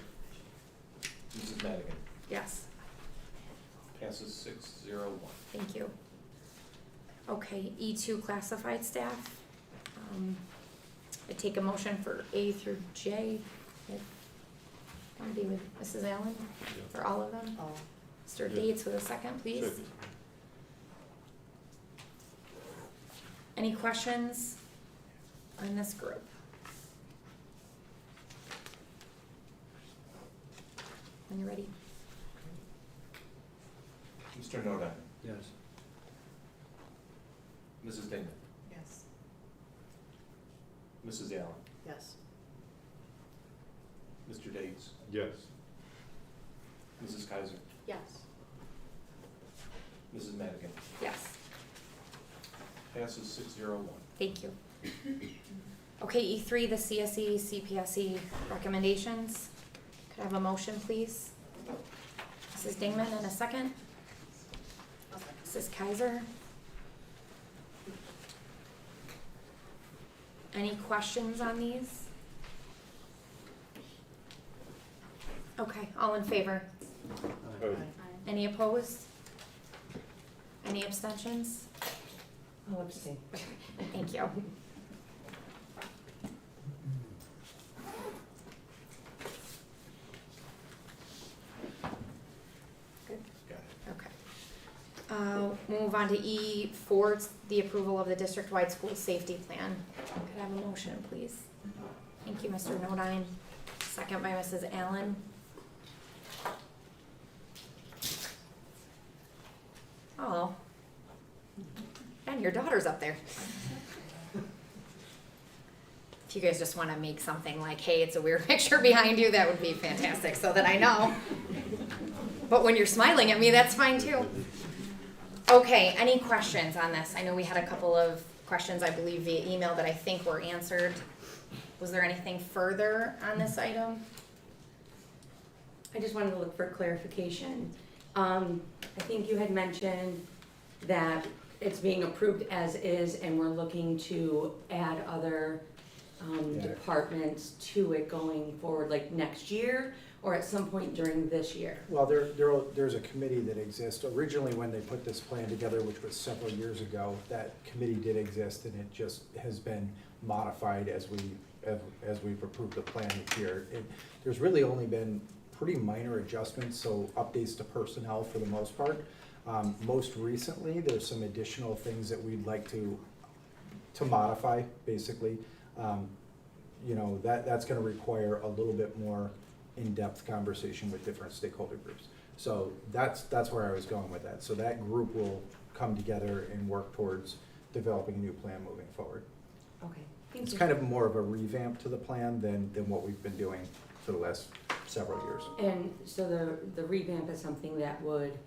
Mrs. Madigan? Yes, Passes 6-0-1. thank you. Okay, E2 classified staff. I take a motion for A through J. Want to be with Mrs. Allen for all of them? Oh, Mr. Yeah. Dates with a second, please. Second. Any questions on this group? When you're ready. Mr. Nonai? Yes. Mrs. Ding? Yes. Mrs. Allen? yes. Mr. Dates? Yes. Mrs. Kaiser? Yes. Mrs. Madigan? Yes, Passes 6-0-1. thank you. Okay, E3, the CSE, CPSE recommendations. Could I have a motion, please? Mrs. Dingman, and a second? Mrs. Kaiser? Any questions on these? Okay, all in favor? Aye. Any opposed? Any abstentions? I'll abstain. Thank you. Got it. Okay. Move on to E4, it's the approval of the district-wide school safety plan. Could I have a motion, please? Thank you, Mr. Nodine. Second by Mrs. Allen. Oh. And your daughter's up there. If you guys just wanna make something like, hey, it's a weird picture behind you, that would be fantastic, so that I know. But when you're smiling at me, that's fine too. Okay, any questions on this? I know we had a couple of questions, I believe via email, that I think were answered. Was there anything further on this item? I just wanted to look for clarification. I think you had mentioned that it's being approved as is and we're looking to add other Yeah. departments to it going forward, like next year or at some point during this year. Well, there's a committee that exists. Originally, when they put this plan together, which was several years ago, that committee did exist, and it just has been modified as we've approved the plan here. There's really only been pretty minor adjustments, so updates to personnel for the most part. Most recently, there's some additional things that we'd like to modify, basically. You know, that's gonna require a little bit more in-depth conversation with different stakeholder groups. So that's where I was going with that. So that group will come together and work towards developing a new plan moving forward. Okay, thank It's you. kind of more of a revamp to the plan than what we've been doing for the last several years. And so the revamp is something that would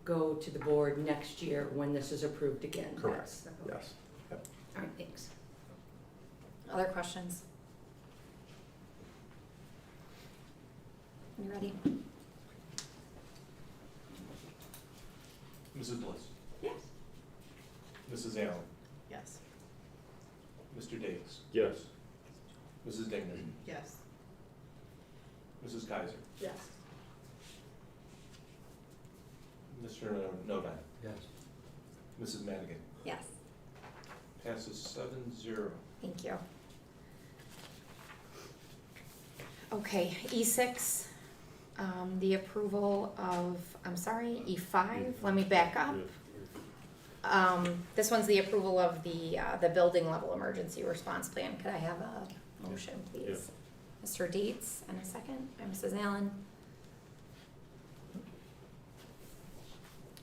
go to the board next year when this is approved again? Correct, That's- okay. yes. Yep. All right, thanks. Other questions? You ready? Mrs. Bliss, Yes. Mrs. Allen, Yes. Mr. Davis, Yes. Mrs. Dingman, Yes. Mrs. Kaiser, Yes. Mr. Nodine, Yes. Mrs. Madigan. Yes. Passes 7-0. Thank you. Okay, E6, the approval of, I'm sorry, E5, let me back up. This one's the approval of the building level emergency response plan. Could I have a motion, please? Mr. Dietz, and a second by Mrs. Allen.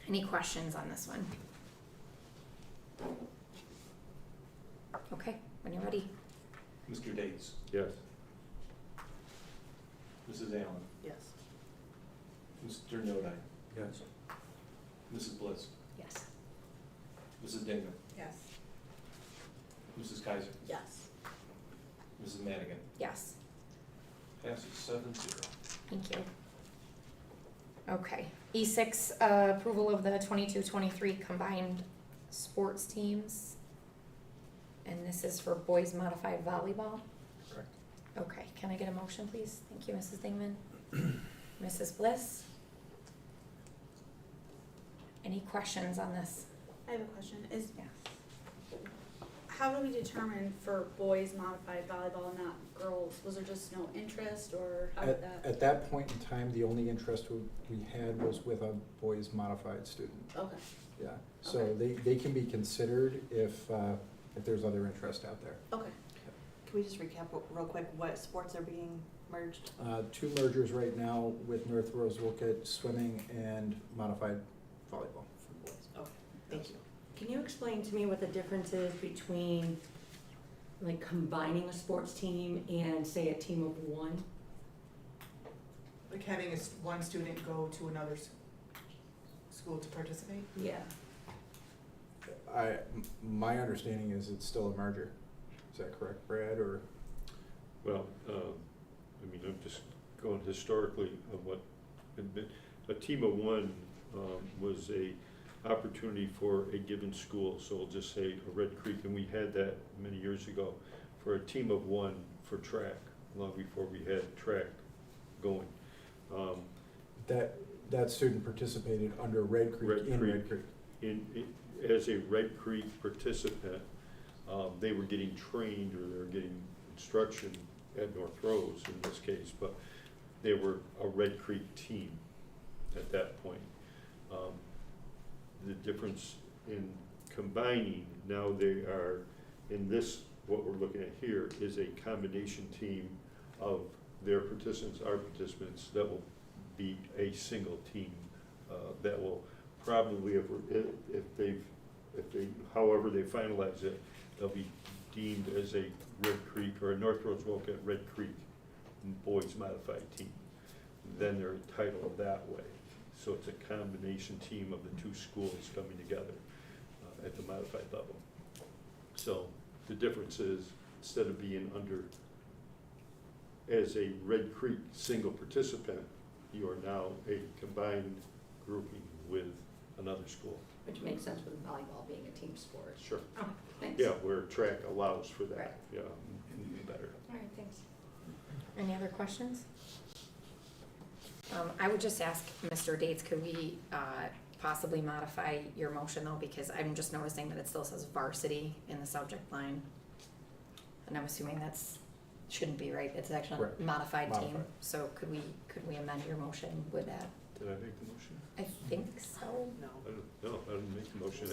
Any questions on this one? Okay, when you're ready. Mr. Davis, Yes. Mrs. Allen, Yes. Mr. Nodine, Yes. Mrs. Bliss, Yes. Mrs. Dingman, Yes. Mrs. Kaiser, Yes. Mrs. Madigan. Yes. Passes 7-0. Thank you. Okay, E6, approval of the 22-23 combined sports teams. And this is for boys modified volleyball. Correct. Okay, can I get a motion, please? Thank you, Mrs. Dingman. Mrs. Bliss? Any questions on this? I have a question. Is, Yes. how do we determine for boys modified volleyball, not girls? Was there just no interest, or how did that? At that point in time, the only interest we had was with a boys modified student. Okay. Yeah, so they can be considered if there's other interest out there. Okay. Can we just recap real quick what sports are being merged? Two mergers right now with North Rosewood, swimming and modified volleyball. For boys. Okay, thank you. Can you explain to me what the difference is between like combining a sports team and say a team of one? Like having one student go to another school to participate? Yeah. My understanding is it's still a merger. Is that correct, Brad, or? Well, I mean, I'm just going historically of what had been, a team of one was a opportunity for a given school, so we'll just say a Red Creek, and we had that many years ago, for a team of one for track, long before we had track going. That student participated under Red Creek, in Red Creek. As a Red Creek participant, they were getting trained, or they were getting instruction at North Rose in this case, but they were a Red Creek team at that point. The difference in combining, now they are, in this, what we're looking at here, is a combination team of their participants, our participants, that will be a single team, that will probably, if they, however they finalize it, they'll be deemed as a Red Creek or a North Rosewoka Red Creek boys modified team, then they're entitled that way. So it's a combination team of the two schools coming together at the modified level. So the difference is, instead of being under as a Red Creek single participant, you are now a combined grouping with another school. Which makes sense with volleyball being a team sport. Sure. Oh, thanks. Yeah, where track allows for Right. that, yeah, even better. All right, thanks. Any other questions? I would just ask Mr. Dates, could we possibly modify your motion though, because I'm just noticing that it still says varsity in the subject line. And I'm assuming that's, shouldn't be, right? It's actually Correct. modified team. Modified. So could we amend your motion with that? Did I make the motion? I think so. No. I didn't make the motion.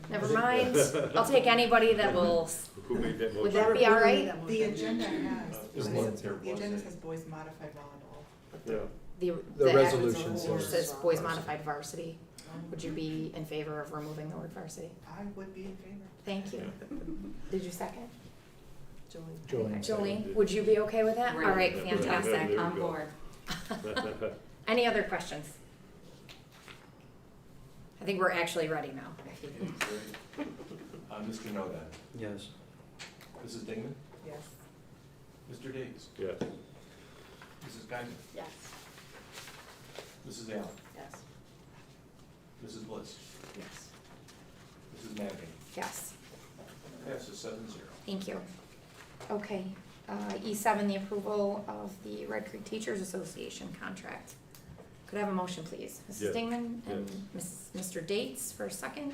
Never mind. I'll take anybody that will, Who made that motion? would that be all right? The agenda has, Is the agenda says boys modified volleyball. But the- Yeah, The act resolution says says boys varsity. modified varsity. Would you be in favor of removing the word varsity? I would be in favor. Thank you. Did you second? Julie. Jolene, would you be okay with that? All right, Right. fantastic. There you On go. board. Any other questions? I think we're actually ready now. Mr. Noda, Yes. Mrs. Dingman, Yes. Mr. Days, yeah. Mrs. Geiser, Yes. Mrs. Allen, Yes. Mrs. Bliss, Yes. Mrs. Madigan. Yes, Passes 7-0. thank you. Okay, E7, the approval of the Red Creek Teachers Association contract. Could I have a motion, please? Yeah. Mrs. Dingman and Mr. Dates for a second.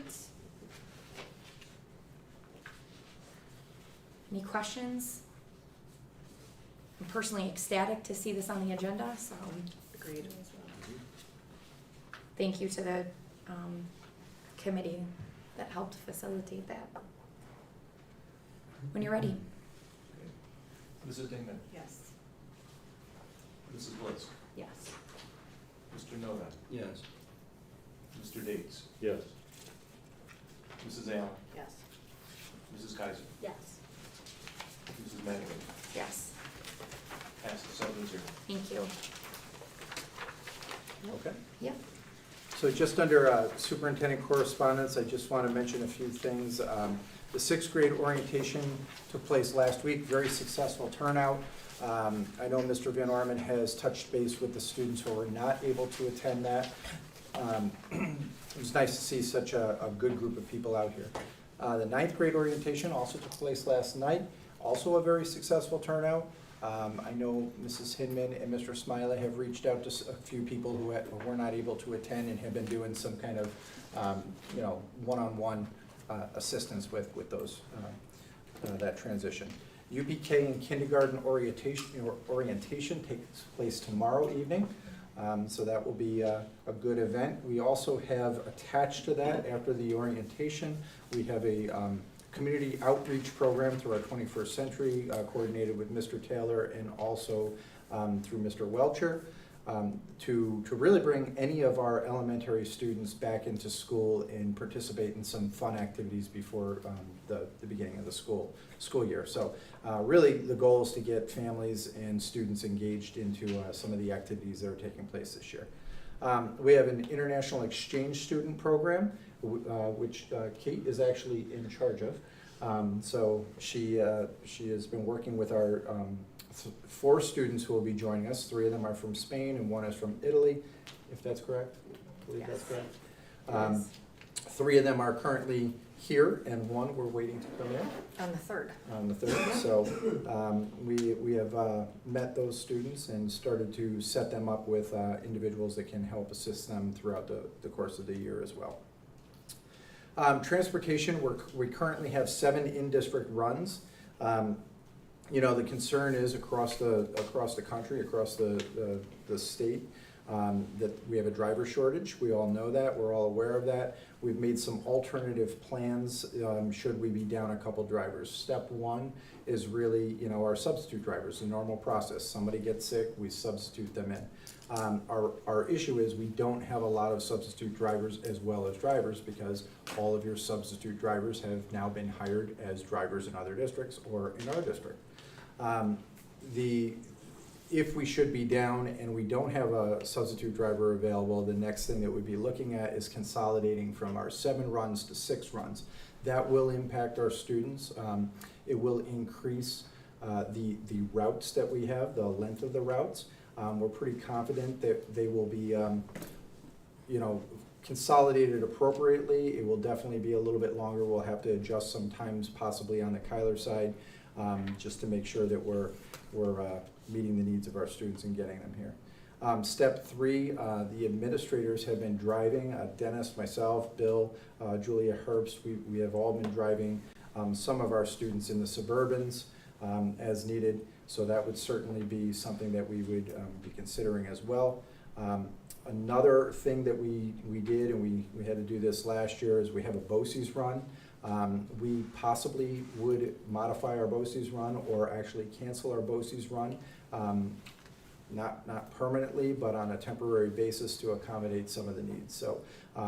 Any questions? I'm personally ecstatic to see this on the agenda, so Agreed. thank you to the committee that helped facilitate that. When you're ready. Mrs. Dingman, Yes. Mrs. Bliss, Yes. Mr. Noda, Yes. Mr. Days, Yes. Mrs. Allen, Yes. Mrs. Geiser, Yes. Mrs. Madigan. Yes, Passes 7-0. thank you. Okay. Yep. So just under superintendent correspondence, I just want to mention a few things. The sixth grade orientation took place last week, very successful turnout. I know Mr. Van Orman has touched base with the students who were not able to attend that. It was nice to see such a good group of people out here. The ninth grade orientation also took place last night, also a very successful turnout. I know Mrs. Hinman and Mr. Smiley have reached out to a few people who were not able to attend and have been doing some kind of, one-on-one assistance with those, that transition. UPK and kindergarten orientation takes place tomorrow evening, so that will be a good event. We also have attached to that, after the orientation, we have a community outreach program through our 21st Century, coordinated with Mr. Taylor and also through Mr. Welcher, to really bring any of our elementary students back into school and participate in some fun activities before the beginning of the school year. So really the goal is to get families and students engaged into some of the activities that are taking place this year. We have an international exchange student program, which Kate is actually in charge of. So she has been working with our 4 students who will be joining us. 3 of them are from Spain and 1 is from Italy, if that's correct. I believe that's correct. 3 of them are currently here and 1 we're waiting to come in On the 3rd. on the 3rd. So we have met those students and started to set them up with individuals that can help assist them throughout the course of the year as well. Transportation, we currently have 7 in-district runs. The concern is across the country, across the state, that we have a driver shortage. We all know that, we're all aware of that. We've made some alternative plans, should we be down a couple drivers. Step one is really, our substitute drivers, the normal process. Somebody gets sick, we substitute them in. Our issue is we don't have a lot of substitute drivers as well as drivers, because all of your substitute drivers have now been hired as drivers in other districts or in our district. If we should be down and we don't have a substitute driver available, the next thing that we'd be looking at is consolidating from our 7 runs to 6 runs. That will impact our students. It will increase the routes that we have, the length of the routes. We're pretty confident that they will be, consolidated appropriately. It will definitely be a little bit longer. We'll have to adjust some times possibly on the Kyler side, just to make sure that we're meeting the needs of our students and getting them here. Step 3, the administrators have been driving, Dennis, myself, Bill, Julia Herbst, we have all been driving some of our students in the Suburbans as needed, so that would certainly be something that we would be considering as well. Another thing that we did, and we had to do this last year, is we have a BOCES run. We possibly would modify our BOCES run or actually cancel our BOCES run, not permanently, but on a temporary basis to accommodate some of the needs. So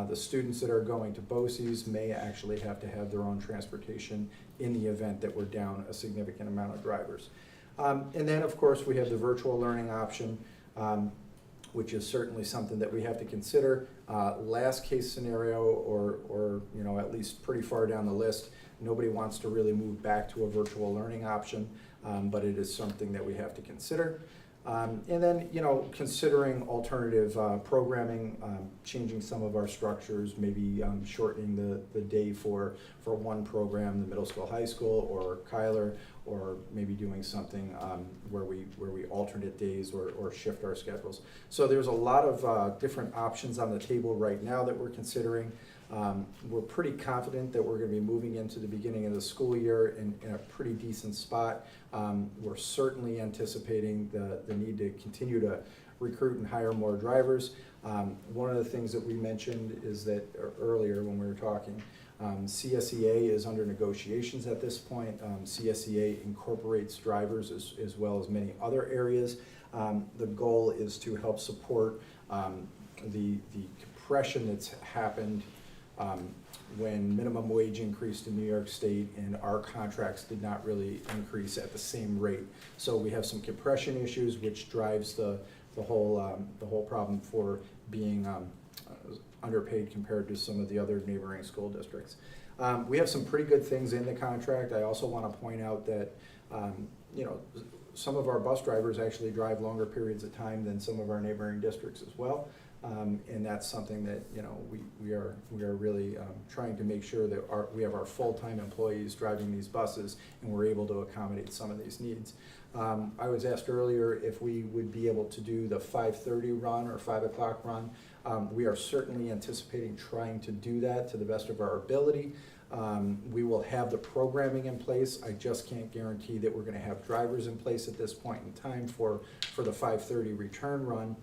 the students that are going to BOCES may actually have to have their own transportation in the event that we're down a significant amount of drivers. And then, of course, we have the virtual learning option, which is certainly something that we have to consider. Last case scenario, or at least pretty far down the list, nobody wants to really move back to a virtual learning option, but it is something that we have to consider. And then, considering alternative programming, changing some of our structures, maybe shortening the day for one program, the middle school, high school, or Kyler, or maybe doing something where we alternate days or shift our schedules. So there's a lot of different options on the table right now that we're considering. We're pretty confident that we're going to be moving into the beginning of the school year in a pretty decent spot. We're certainly anticipating the need to continue to recruit and hire more drivers. One of the things that we mentioned is that earlier when we were talking, CSEA is under negotiations at this point. CSEA incorporates drivers as well as many other areas. The goal is to help support the compression that's happened when minimum wage increased in New York State and our contracts did not really increase at the same rate. So we have some compression issues, which drives the whole problem for being underpaid compared to some of the other neighboring school districts. We have some pretty good things in the contract. I also want to point out that some of our bus drivers actually drive longer periods of time than some of our neighboring districts as well. And that's something that we are really trying to make sure that we have our full-time employees driving these buses and we're able to accommodate some of these needs. I was asked earlier if we would be able to do the 5:30 run or 5 o'clock run. We are certainly anticipating trying to do that to the best of our ability. We will have the programming in place. I just can't guarantee that we're going to have drivers in place at this point in time for the 5:30 return run.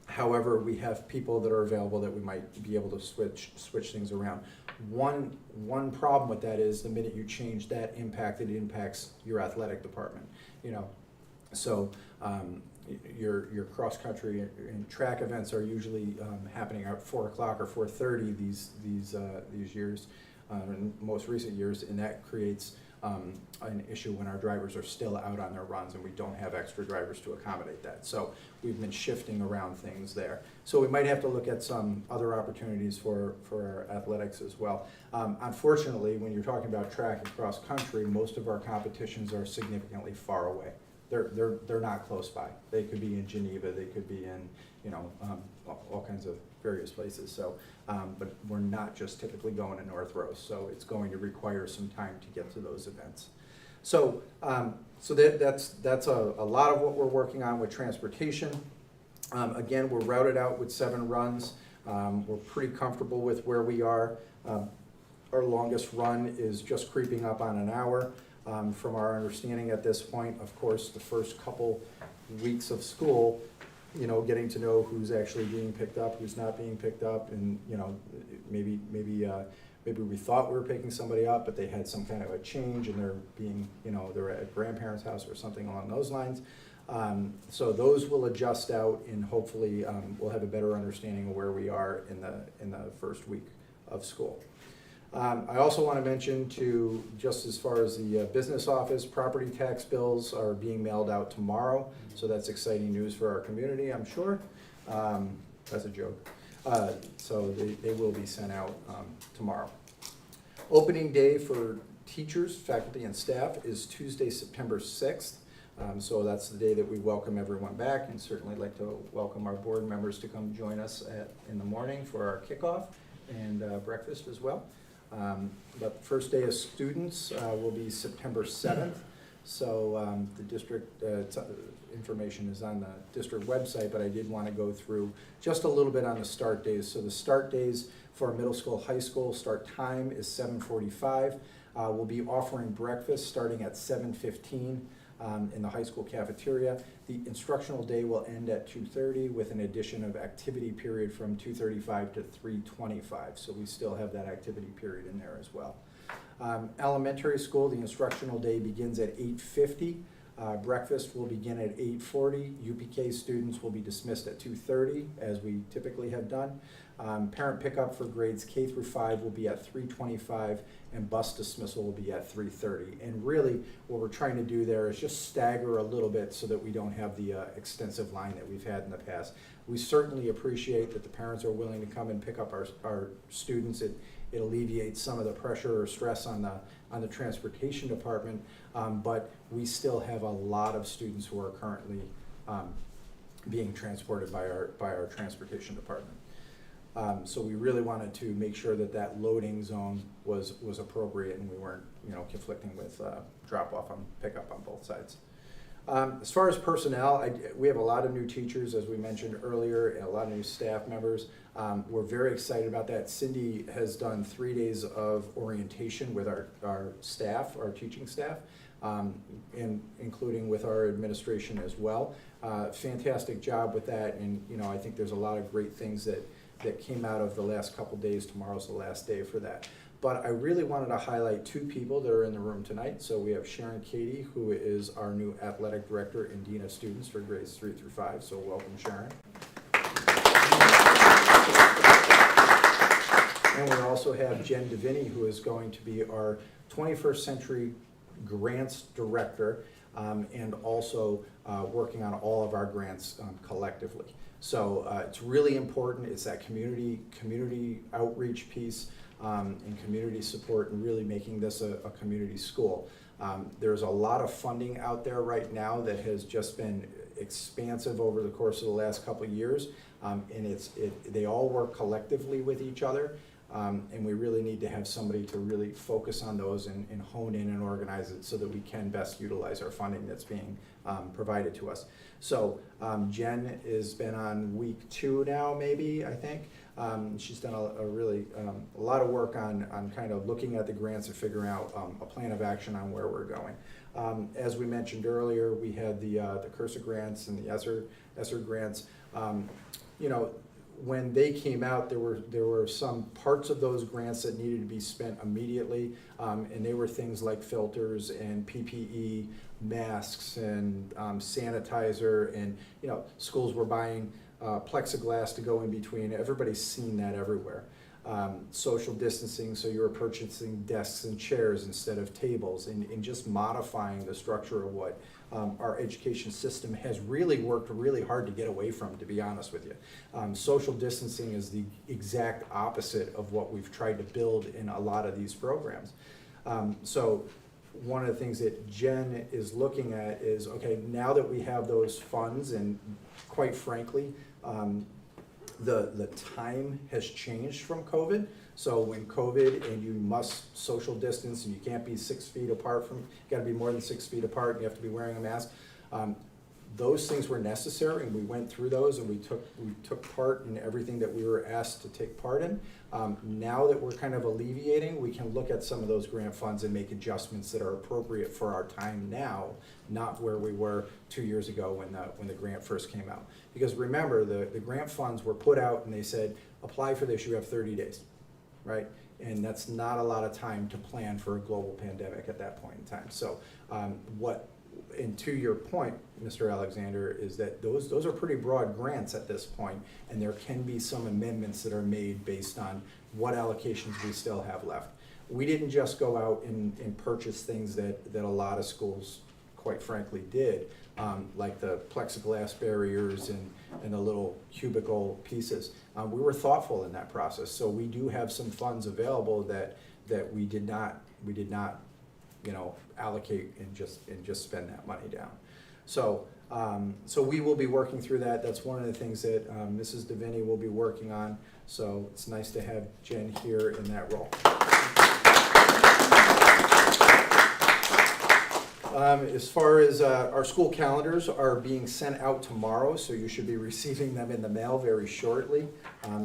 However, we have people that are available that we might be able to switch things around. One problem with that is the minute you change that impact, it impacts your athletic department. So your cross country and track events are usually happening at 4 o'clock or 4:30 these years, in most recent years, and that creates an issue when our drivers are still out on their runs and we don't have extra drivers to accommodate that. So we've been shifting around things there. So we might have to look at some other opportunities for our athletics as well. Unfortunately, when you're talking about track and cross country, most of our competitions are significantly far away. They're not close by. They could be in Geneva, they could be in all kinds of various places. So, but we're not just typically going to North Rose, so it's going to require some time to get to those events. So, that's a lot of what we're working on with transportation. Again, we're routed out with 7 runs. We're pretty comfortable with where we are. Our longest run is just creeping up on an hour. From our understanding at this point, of course, the first couple weeks of school, you know, getting to know who's actually being picked up, who's not being picked up, and, you know, maybe we thought we were picking somebody up, but they had some kind of a change and they're being, you know, they're at a grandparent's house or something along those lines. So those will adjust out, and hopefully we'll have a better understanding of where we are in the first week of school. I also want to mention too, just as far as the business office, property tax bills are being mailed out tomorrow, so that's exciting news for our community, I'm sure. That's a joke. So they will be sent out tomorrow. Opening day for teachers, faculty, and staff is Tuesday, September 6th. So that's the day that we welcome everyone back, and certainly like to welcome our board members to come join us in the morning for our kickoff and breakfast as well. But the first day of students will be September 7th. So the district information is on the district website, but I did want to go through just a little bit on the start days. So the start days for middle school, high school, start time is 7:45. We'll be offering breakfast starting at 7:15 in the high school cafeteria. The instructional day will end at 2:30 with an addition of activity period from 2:35 to 3:25. So we still have that activity period in there as well. Elementary school, the instructional day begins at 8:50. Breakfast will begin at 8:40. UPK students will be dismissed at 2:30, as we typically have done. Parent pickup for grades K through 5 will be at 3:25, and bus dismissal will be at 3:30. And really, what we're trying to do there is just stagger a little bit so that we don't have the extensive line that we've had in the past. We certainly appreciate that the parents are willing to come and pick up our students. It alleviates some of the pressure or stress on the transportation department, but we still have a lot of students who are currently being transported by our transportation department. So we really wanted to make sure that that loading zone was appropriate, and we weren't, you know, conflicting with drop off and pick up on both sides. As far as personnel, we have a lot of new teachers, as we mentioned earlier, and a lot of new staff members. We're very excited about that. Cindy has done 3 days of orientation with our staff, our teaching staff, including with our administration as well. Fantastic job with that, and you know, I think there's a lot of great things that came out of the last couple days. Tomorrow's the last day for that. But I really wanted to highlight 2 people that are in the room tonight. So we have Sharon Cady, who is our new athletic director and dean of students for grades 3 through 5. So welcome, Sharon. And we also have Jen Deviney, who is going to be our 21st Century Grants Director, and also working on all of our grants collectively. So it's really important. It's that community outreach piece and community support, and really making this a community school. There's a lot of funding out there right now that has just been expansive over the course of the last couple of years, and they all work collectively with each other. And we really need to have somebody to really focus on those and hone in and organize it so that we can best utilize our funding that's being provided to us. So Jen has been on week 2 now, maybe, I think. She's done a really a lot of work on kind of looking at the grants and figuring out a plan of action on where we're going. As we mentioned earlier, we had the Cursor grants and the ESSER grants. You know, when they came out, there were some parts of those grants that needed to be spent immediately, and they were things like filters and PPE, masks, and sanitizer, and you know, schools were buying plexiglass to go in between. Everybody's seen that everywhere. Social distancing, so you were purchasing desks and chairs instead of tables, and just modifying the structure of what our education system has really worked really hard to get away from, to be honest with you. Social distancing is the exact opposite of what we've tried to build in a lot of these programs. So one of the things that Jen is looking at is, okay, now that we have those funds, and quite frankly, the time has changed from COVID. So when COVID and you must social distance and you can't be 6 feet apart you gotta be more than 6 feet apart, and you have to be wearing a mask. Those things were necessary, and we went through those, and we took part in everything that we were asked to take part in. Now that we're kind of alleviating, we can look at some of those grant funds and make adjustments that are appropriate for our time now, not where we were 2 years ago when the grant first came out. Because remember, the grant funds were put out and they said, apply for this, you have 30 days, right? And that's not a lot of time to plan for a global pandemic at that point in time. So and to your point, Mr. Alexander, is that those are pretty broad grants at this point, and there can be some amendments that are made based on what allocations we still have left. We didn't just go out and purchase things that a lot of schools, quite frankly, did, like the plexiglass barriers and the little cubicle pieces. We were thoughtful in that process, so we do have some funds available that we did not allocate and just spend that money down. So we will be working through that. That's one of the things that Mrs. Deviney will be working on. So it's nice to have Jen here in that role. As far as our school calendars are being sent out tomorrow, so you should be receiving them in the mail very shortly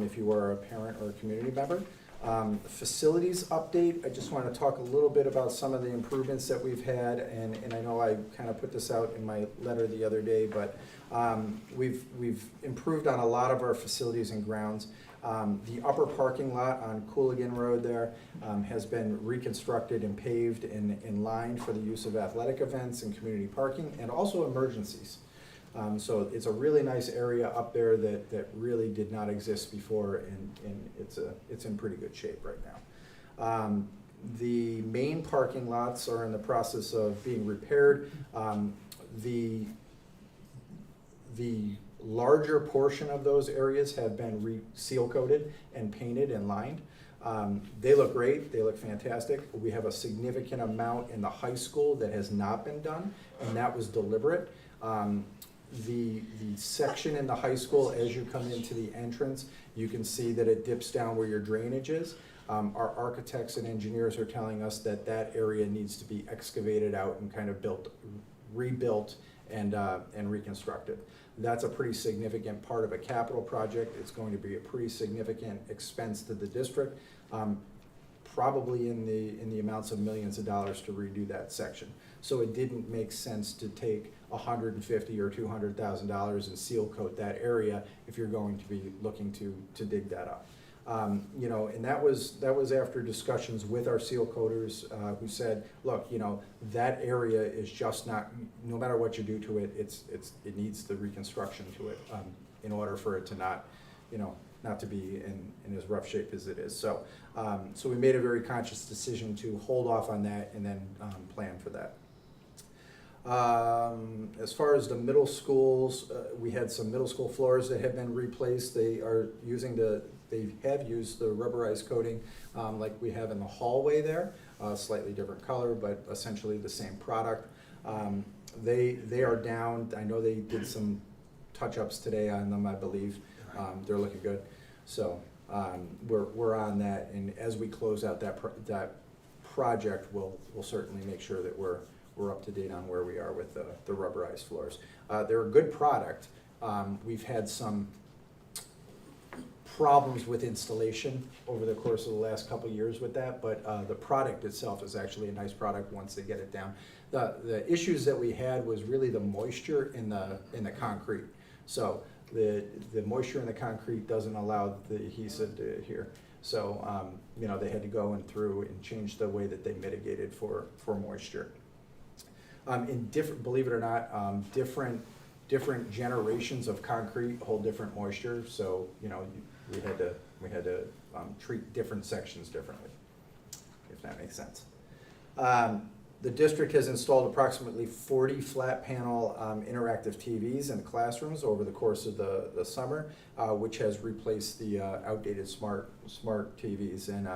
if you are a parent or a community member. Facilities update, I just want to talk a little bit about some of the improvements that we've had, and I know I kind of put this out in my letter the other day, but we've improved on a lot of our facilities and grounds. The upper parking lot on Cooligan Road there has been reconstructed and paved and lined for the use of athletic events and community parking, and also emergencies. So it's a really nice area up there that really did not exist before, and it's in pretty good shape right now. The main parking lots are in the process of being repaired. The larger portion of those areas have been seal coated and painted and lined. They look great, they look fantastic. We have a significant amount in the high school that has not been done, and that was deliberate. The section in the high school, as you come into the entrance, you can see that it dips down where your drainage is. Our architects and engineers are telling us that area needs to be excavated out and kind of rebuilt and reconstructed. That's a pretty significant part of a capital project. It's going to be a pretty significant expense to the district, probably in the amounts of millions of dollars to redo that section. So it didn't make sense to take $150,000 or $200,000 and seal coat that area if you're going to be looking to dig that up. And that was after discussions with our seal coaters who said, look, that area is just not, no matter what you do to it, it needs the reconstruction to it in order for it to not to be in as rough shape as it is. So we made a very conscious decision to hold off on that and then plan for that. As far as the middle schools, we had some middle school floors that have been replaced. They have used the rubberized coating like we have in the hallway there, slightly different color, but essentially the same product. They are down. I know they did some touch-ups today on them, I believe. They're looking good. So we're on that, and as we close out that project, we'll certainly make sure that we're up to date on where we are with the rubberized floors. They're a good product. We've had some problems with installation over the course of the last couple of years with that, but the product itself is actually a nice product once they get it down. The issues that we had was really the moisture in the concrete. So the moisture in the concrete doesn't allow the adhesive to adhere. So they had to go through and change the way that they mitigated for moisture. Believe it or not, different generations of concrete hold different moisture. So we had to treat different sections differently, if that makes sense. The district has installed approximately 40 flat panel interactive TVs in the classrooms over the course of the summer, which has replaced the outdated smart TVs. And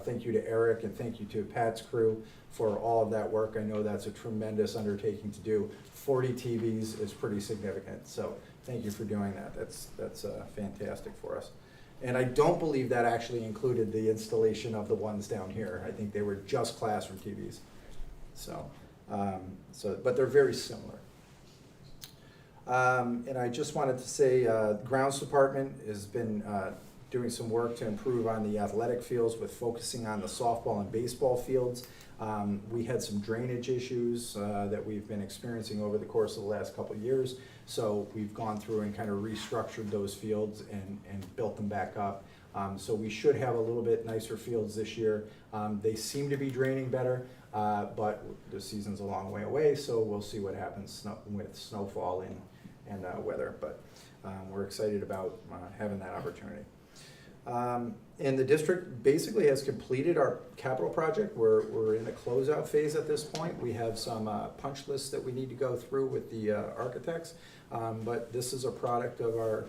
thank you to Eric and thank you to Pat's crew for all of that work. I know that's a tremendous undertaking to do. 40 TVs is pretty significant, so thank you for doing that. That's fantastic for us. And I don't believe that actually included the installation of the ones down here. I think they were just classroom TVs. So, but they're very similar. And I just wanted to say, the grounds department has been doing some work to improve on the athletic fields with focusing on the softball and baseball fields. We had some drainage issues that we've been experiencing over the course of the last couple of years. So we've gone through and kind of restructured those fields and built them back up. So we should have a little bit nicer fields this year. They seem to be draining better, but the season's a long way away, so we'll see what happens with snowfall and weather. But we're excited about having that opportunity. And the district basically has completed our capital project. We're in the closeout phase at this point. We have some punch lists that we need to go through with the architects, but this is a product of our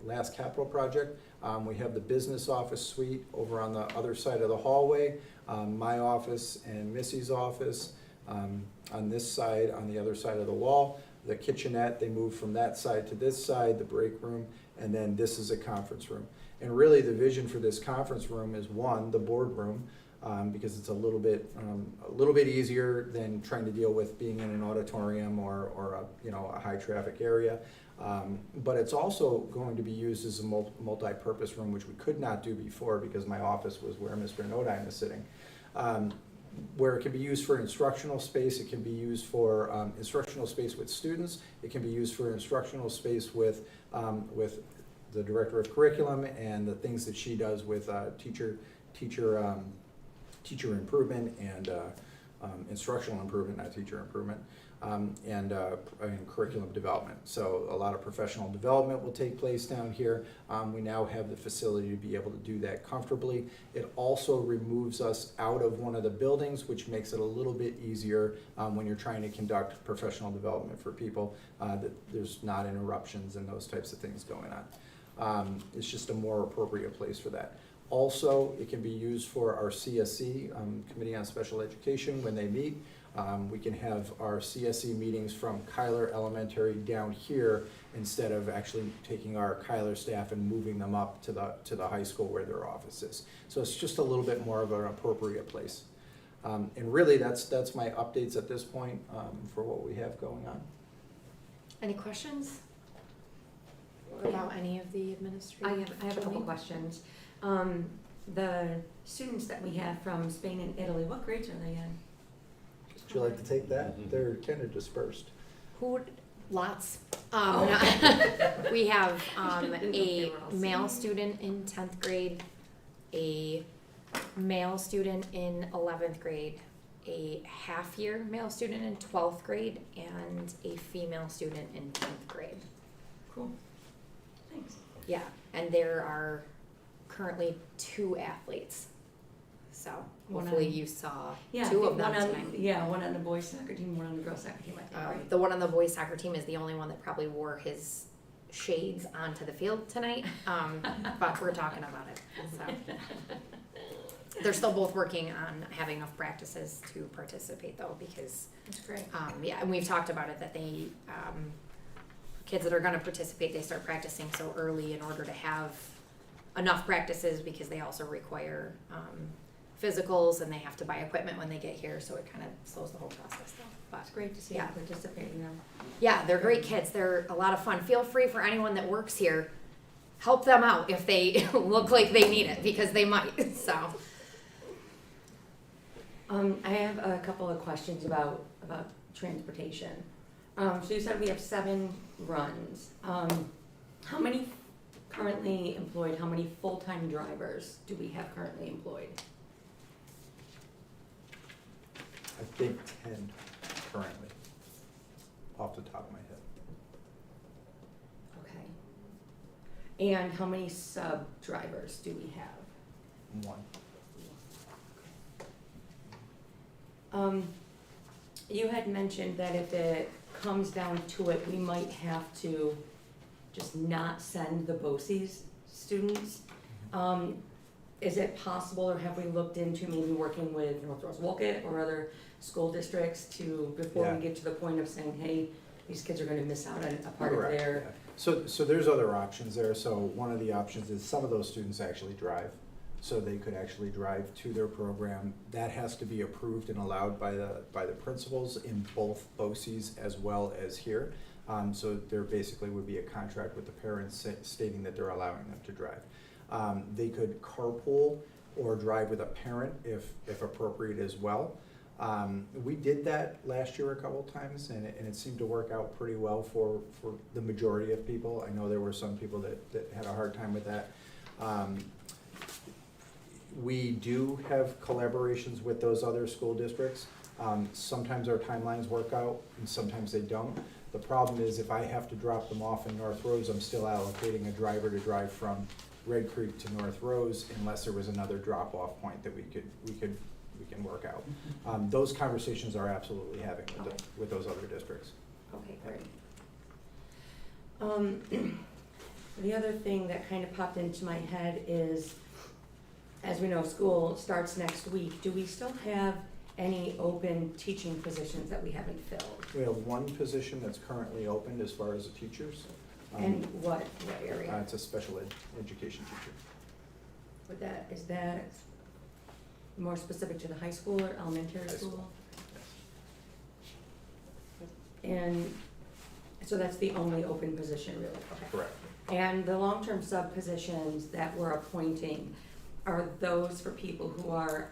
last capital project. We have the business office suite over on the other side of the hallway, my office and Missy's office on this side, on the other side of the wall. The kitchenette, they moved from that side to this side, the break room, and then this is a conference room. And really the vision for this conference room is one, the boardroom, because it's a little bit easier than trying to deal with being in an auditorium or a high traffic area. But it's also going to be used as a multi-purpose room, which we could not do before because my office was where Mr. Nodine is sitting. Where it can be used for instructional space, it can be used for instructional space with students, it can be used for instructional space with the director of curriculum and the things that she does with teacher improvement and instructional improvement, not teacher improvement, and curriculum development. So a lot of professional development will take place down here. We now have the facility to be able to do that comfortably. It also removes us out of one of the buildings, which makes it a little bit easier when you're trying to conduct professional development for people, that there's not interruptions and those types of things going on. It's just a more appropriate place for that. Also, it can be used for our CSE, Committee on Special Education, when they meet. We can have our CSE meetings from Kyler Elementary down here instead of actually taking our Kyler staff and moving them up to the high school where their office is. So it's just a little bit more of an appropriate place. And really, that's my updates at this point for what we have going on. Any questions about any of the administrative? I have a couple questions. The students that we have from Spain and Italy, what grades are they in? Would you like to take that? They're kind of dispersed. Lots. We have a male student in 10th grade, a male student in 11th grade, a half-year male student in 12th grade, and a female student in 10th grade. Cool. Thanks. Yeah, and there are currently 2 athletes. So hopefully you saw 2 of them tonight. Yeah, one on the boys soccer team, one on the girls soccer team, I think, right? The one on the boys soccer team is the only one that probably wore his shades onto the field tonight, but we're talking about it. So they're still both working on having enough practices to participate though, because That's great. yeah, and we've talked about it that they kids that are going to participate, they start practicing so early in order to have enough practices, because they also require physicals and they have to buy equipment when they get here, so it kind of slows the whole process down. But It's great to see yeah. them participating now. Yeah, they're great kids. They're a lot of fun. Feel free for anyone that works here, help them out if they look like they need it, because they might. So I have a couple of questions about transportation. So you said we have 7 runs. How many currently employed, how many full-time drivers do we have currently employed? I think 10 currently, off the top of my head. Okay. And how many sub-drivers do we have? 1. You had mentioned that if it comes down to it, we might have to just not send the BOCES students. Is it possible, or have we looked into maybe working with North Rose Wolcott or other school districts before Yeah. we get to the point of saying, hey, these kids are gonna miss out on a part of Correct, their. yeah. So there's other options there. So one of the options is some of those students actually drive. So they could actually drive to their program. That has to be approved and allowed by the principals in both BOCES as well as here. So there basically would be a contract with the parents stating that they're allowing them to drive. They could carpool or drive with a parent if appropriate as well. We did that last year a couple times, and it seemed to work out pretty well for the majority of people. I know there were some people that had a hard time with that. We do have collaborations with those other school districts. Sometimes our timelines work out, and sometimes they don't. The problem is if I have to drop them off in North Rose, I'm still allocating a driver to drive from Red Creek to North Rose unless there was another drop-off point that we can work out. Those conversations are absolutely having with those other districts. Okay, great. The other thing that kind of popped into my head is, as we know, school starts next week. Do we still have any open teaching positions that we haven't filled? We have one position that's currently opened as far as the teachers. And what area? It's a special education teacher. Is that more specific to the high school or elementary High school? school. And so that's the only open position, really? Okay. Correct. And the long-term sub positions that we're appointing, are those for people who are,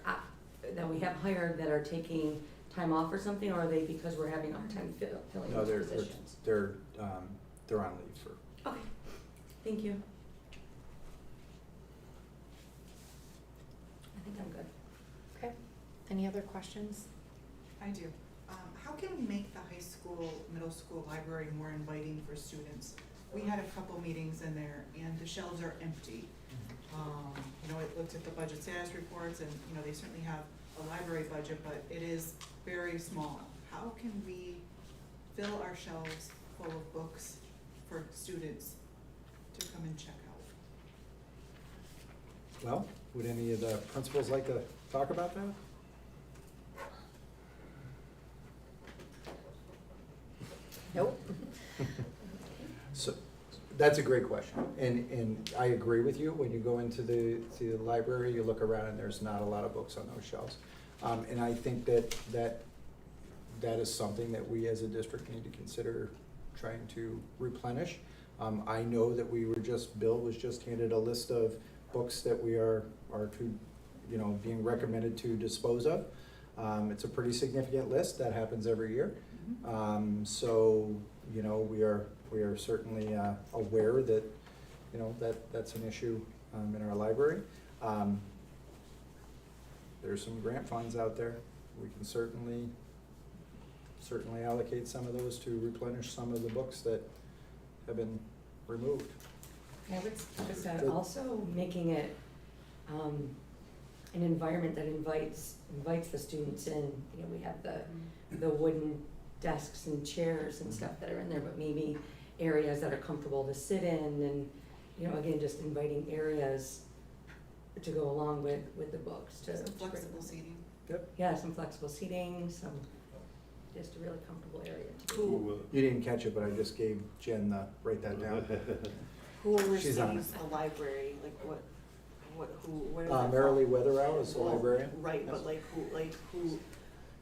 that we have hired that are taking time off or something, or are they because we're having a hard time filling No, those positions? they're on leave for. Okay, thank you. I think I'm good. Okay, any other questions? I do. How can we make the high school, middle school library more inviting for students? We had a couple meetings in there and the shelves are empty. It looked at the budget status reports and, they certainly have a library budget, but it is very small. How can we fill our shelves full of books for students to come and check out? Well, would any of the principals like to talk about that? Nope. So, that's a great question, and I agree with you. When you go into the library, you look around and there's not a lot of books on those shelves. And I think that is something that we as a district need to consider trying to replenish. I know that Bill was just handed a list of books that we are being recommended to dispose of. It's a pretty significant list that happens every year. So, we are certainly aware that, that's an issue in our library. There's some grant funds out there. We can certainly allocate some of those to replenish some of the books that have been removed. I would say also making it an environment that invites the students in. We have the wooden desks and chairs and stuff that are in there, but maybe areas that are comfortable to sit in, and again, just inviting areas to go along with the books to Some flexible seating. Yeah, some flexible seating, just a really comfortable area to be. You didn't catch it, but I just gave Jen write that down. Who oversees She's on it. the library, where does that fall? Marilee Weatherow is the Well, librarian. Right, but who,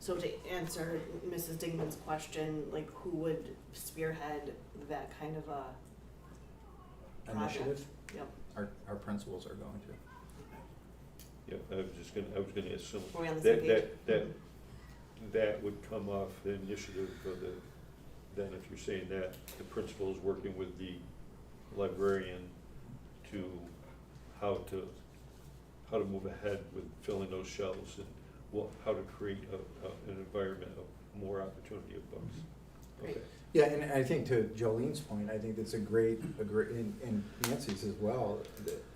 so to answer Mrs. Dingman's question, who would spearhead that kind of a project? Initiative. Yep. Our principals are going to. Yeah, I was gonna assume Are we on the same page? that would come off the initiative of then if you're saying that, the principal is working with the librarian to how to move ahead with filling those shelves and how to create an environment of more opportunity of books. Great. Okay. Yeah, and I think to Jolene's point, I think it's a great, and Nancy's as well,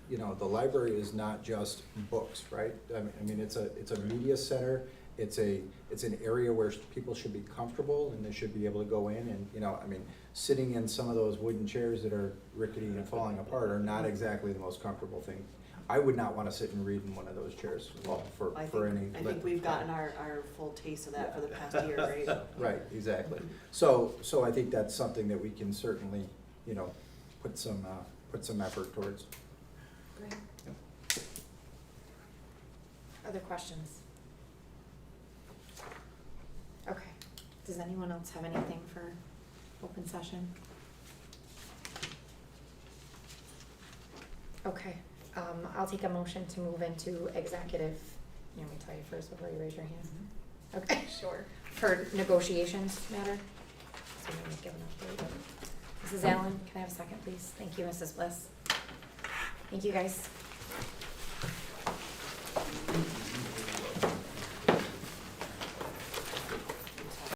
the library is not just books, right? I mean, it's a media center, it's an area where people should be comfortable and they should be able to go in and, sitting in some of those wooden chairs that are rickety and falling apart are not exactly the most comfortable thing. I would not want to sit and read in one of those chairs for any. I think we've gotten our full taste of that for the past year, right? Right, exactly. So I think that's something that we can certainly, put some effort towards. Great. Other questions? Okay, does anyone else have anything for open session. Okay, I'll take a motion to move into executive, you want me to tell you first before you raise your hand? Okay, Sure. for negotiations matter. So I'm gonna give an update. Mrs. Allen, can I have a second, please? Thank you, Mrs. Bliss. Thank you, guys.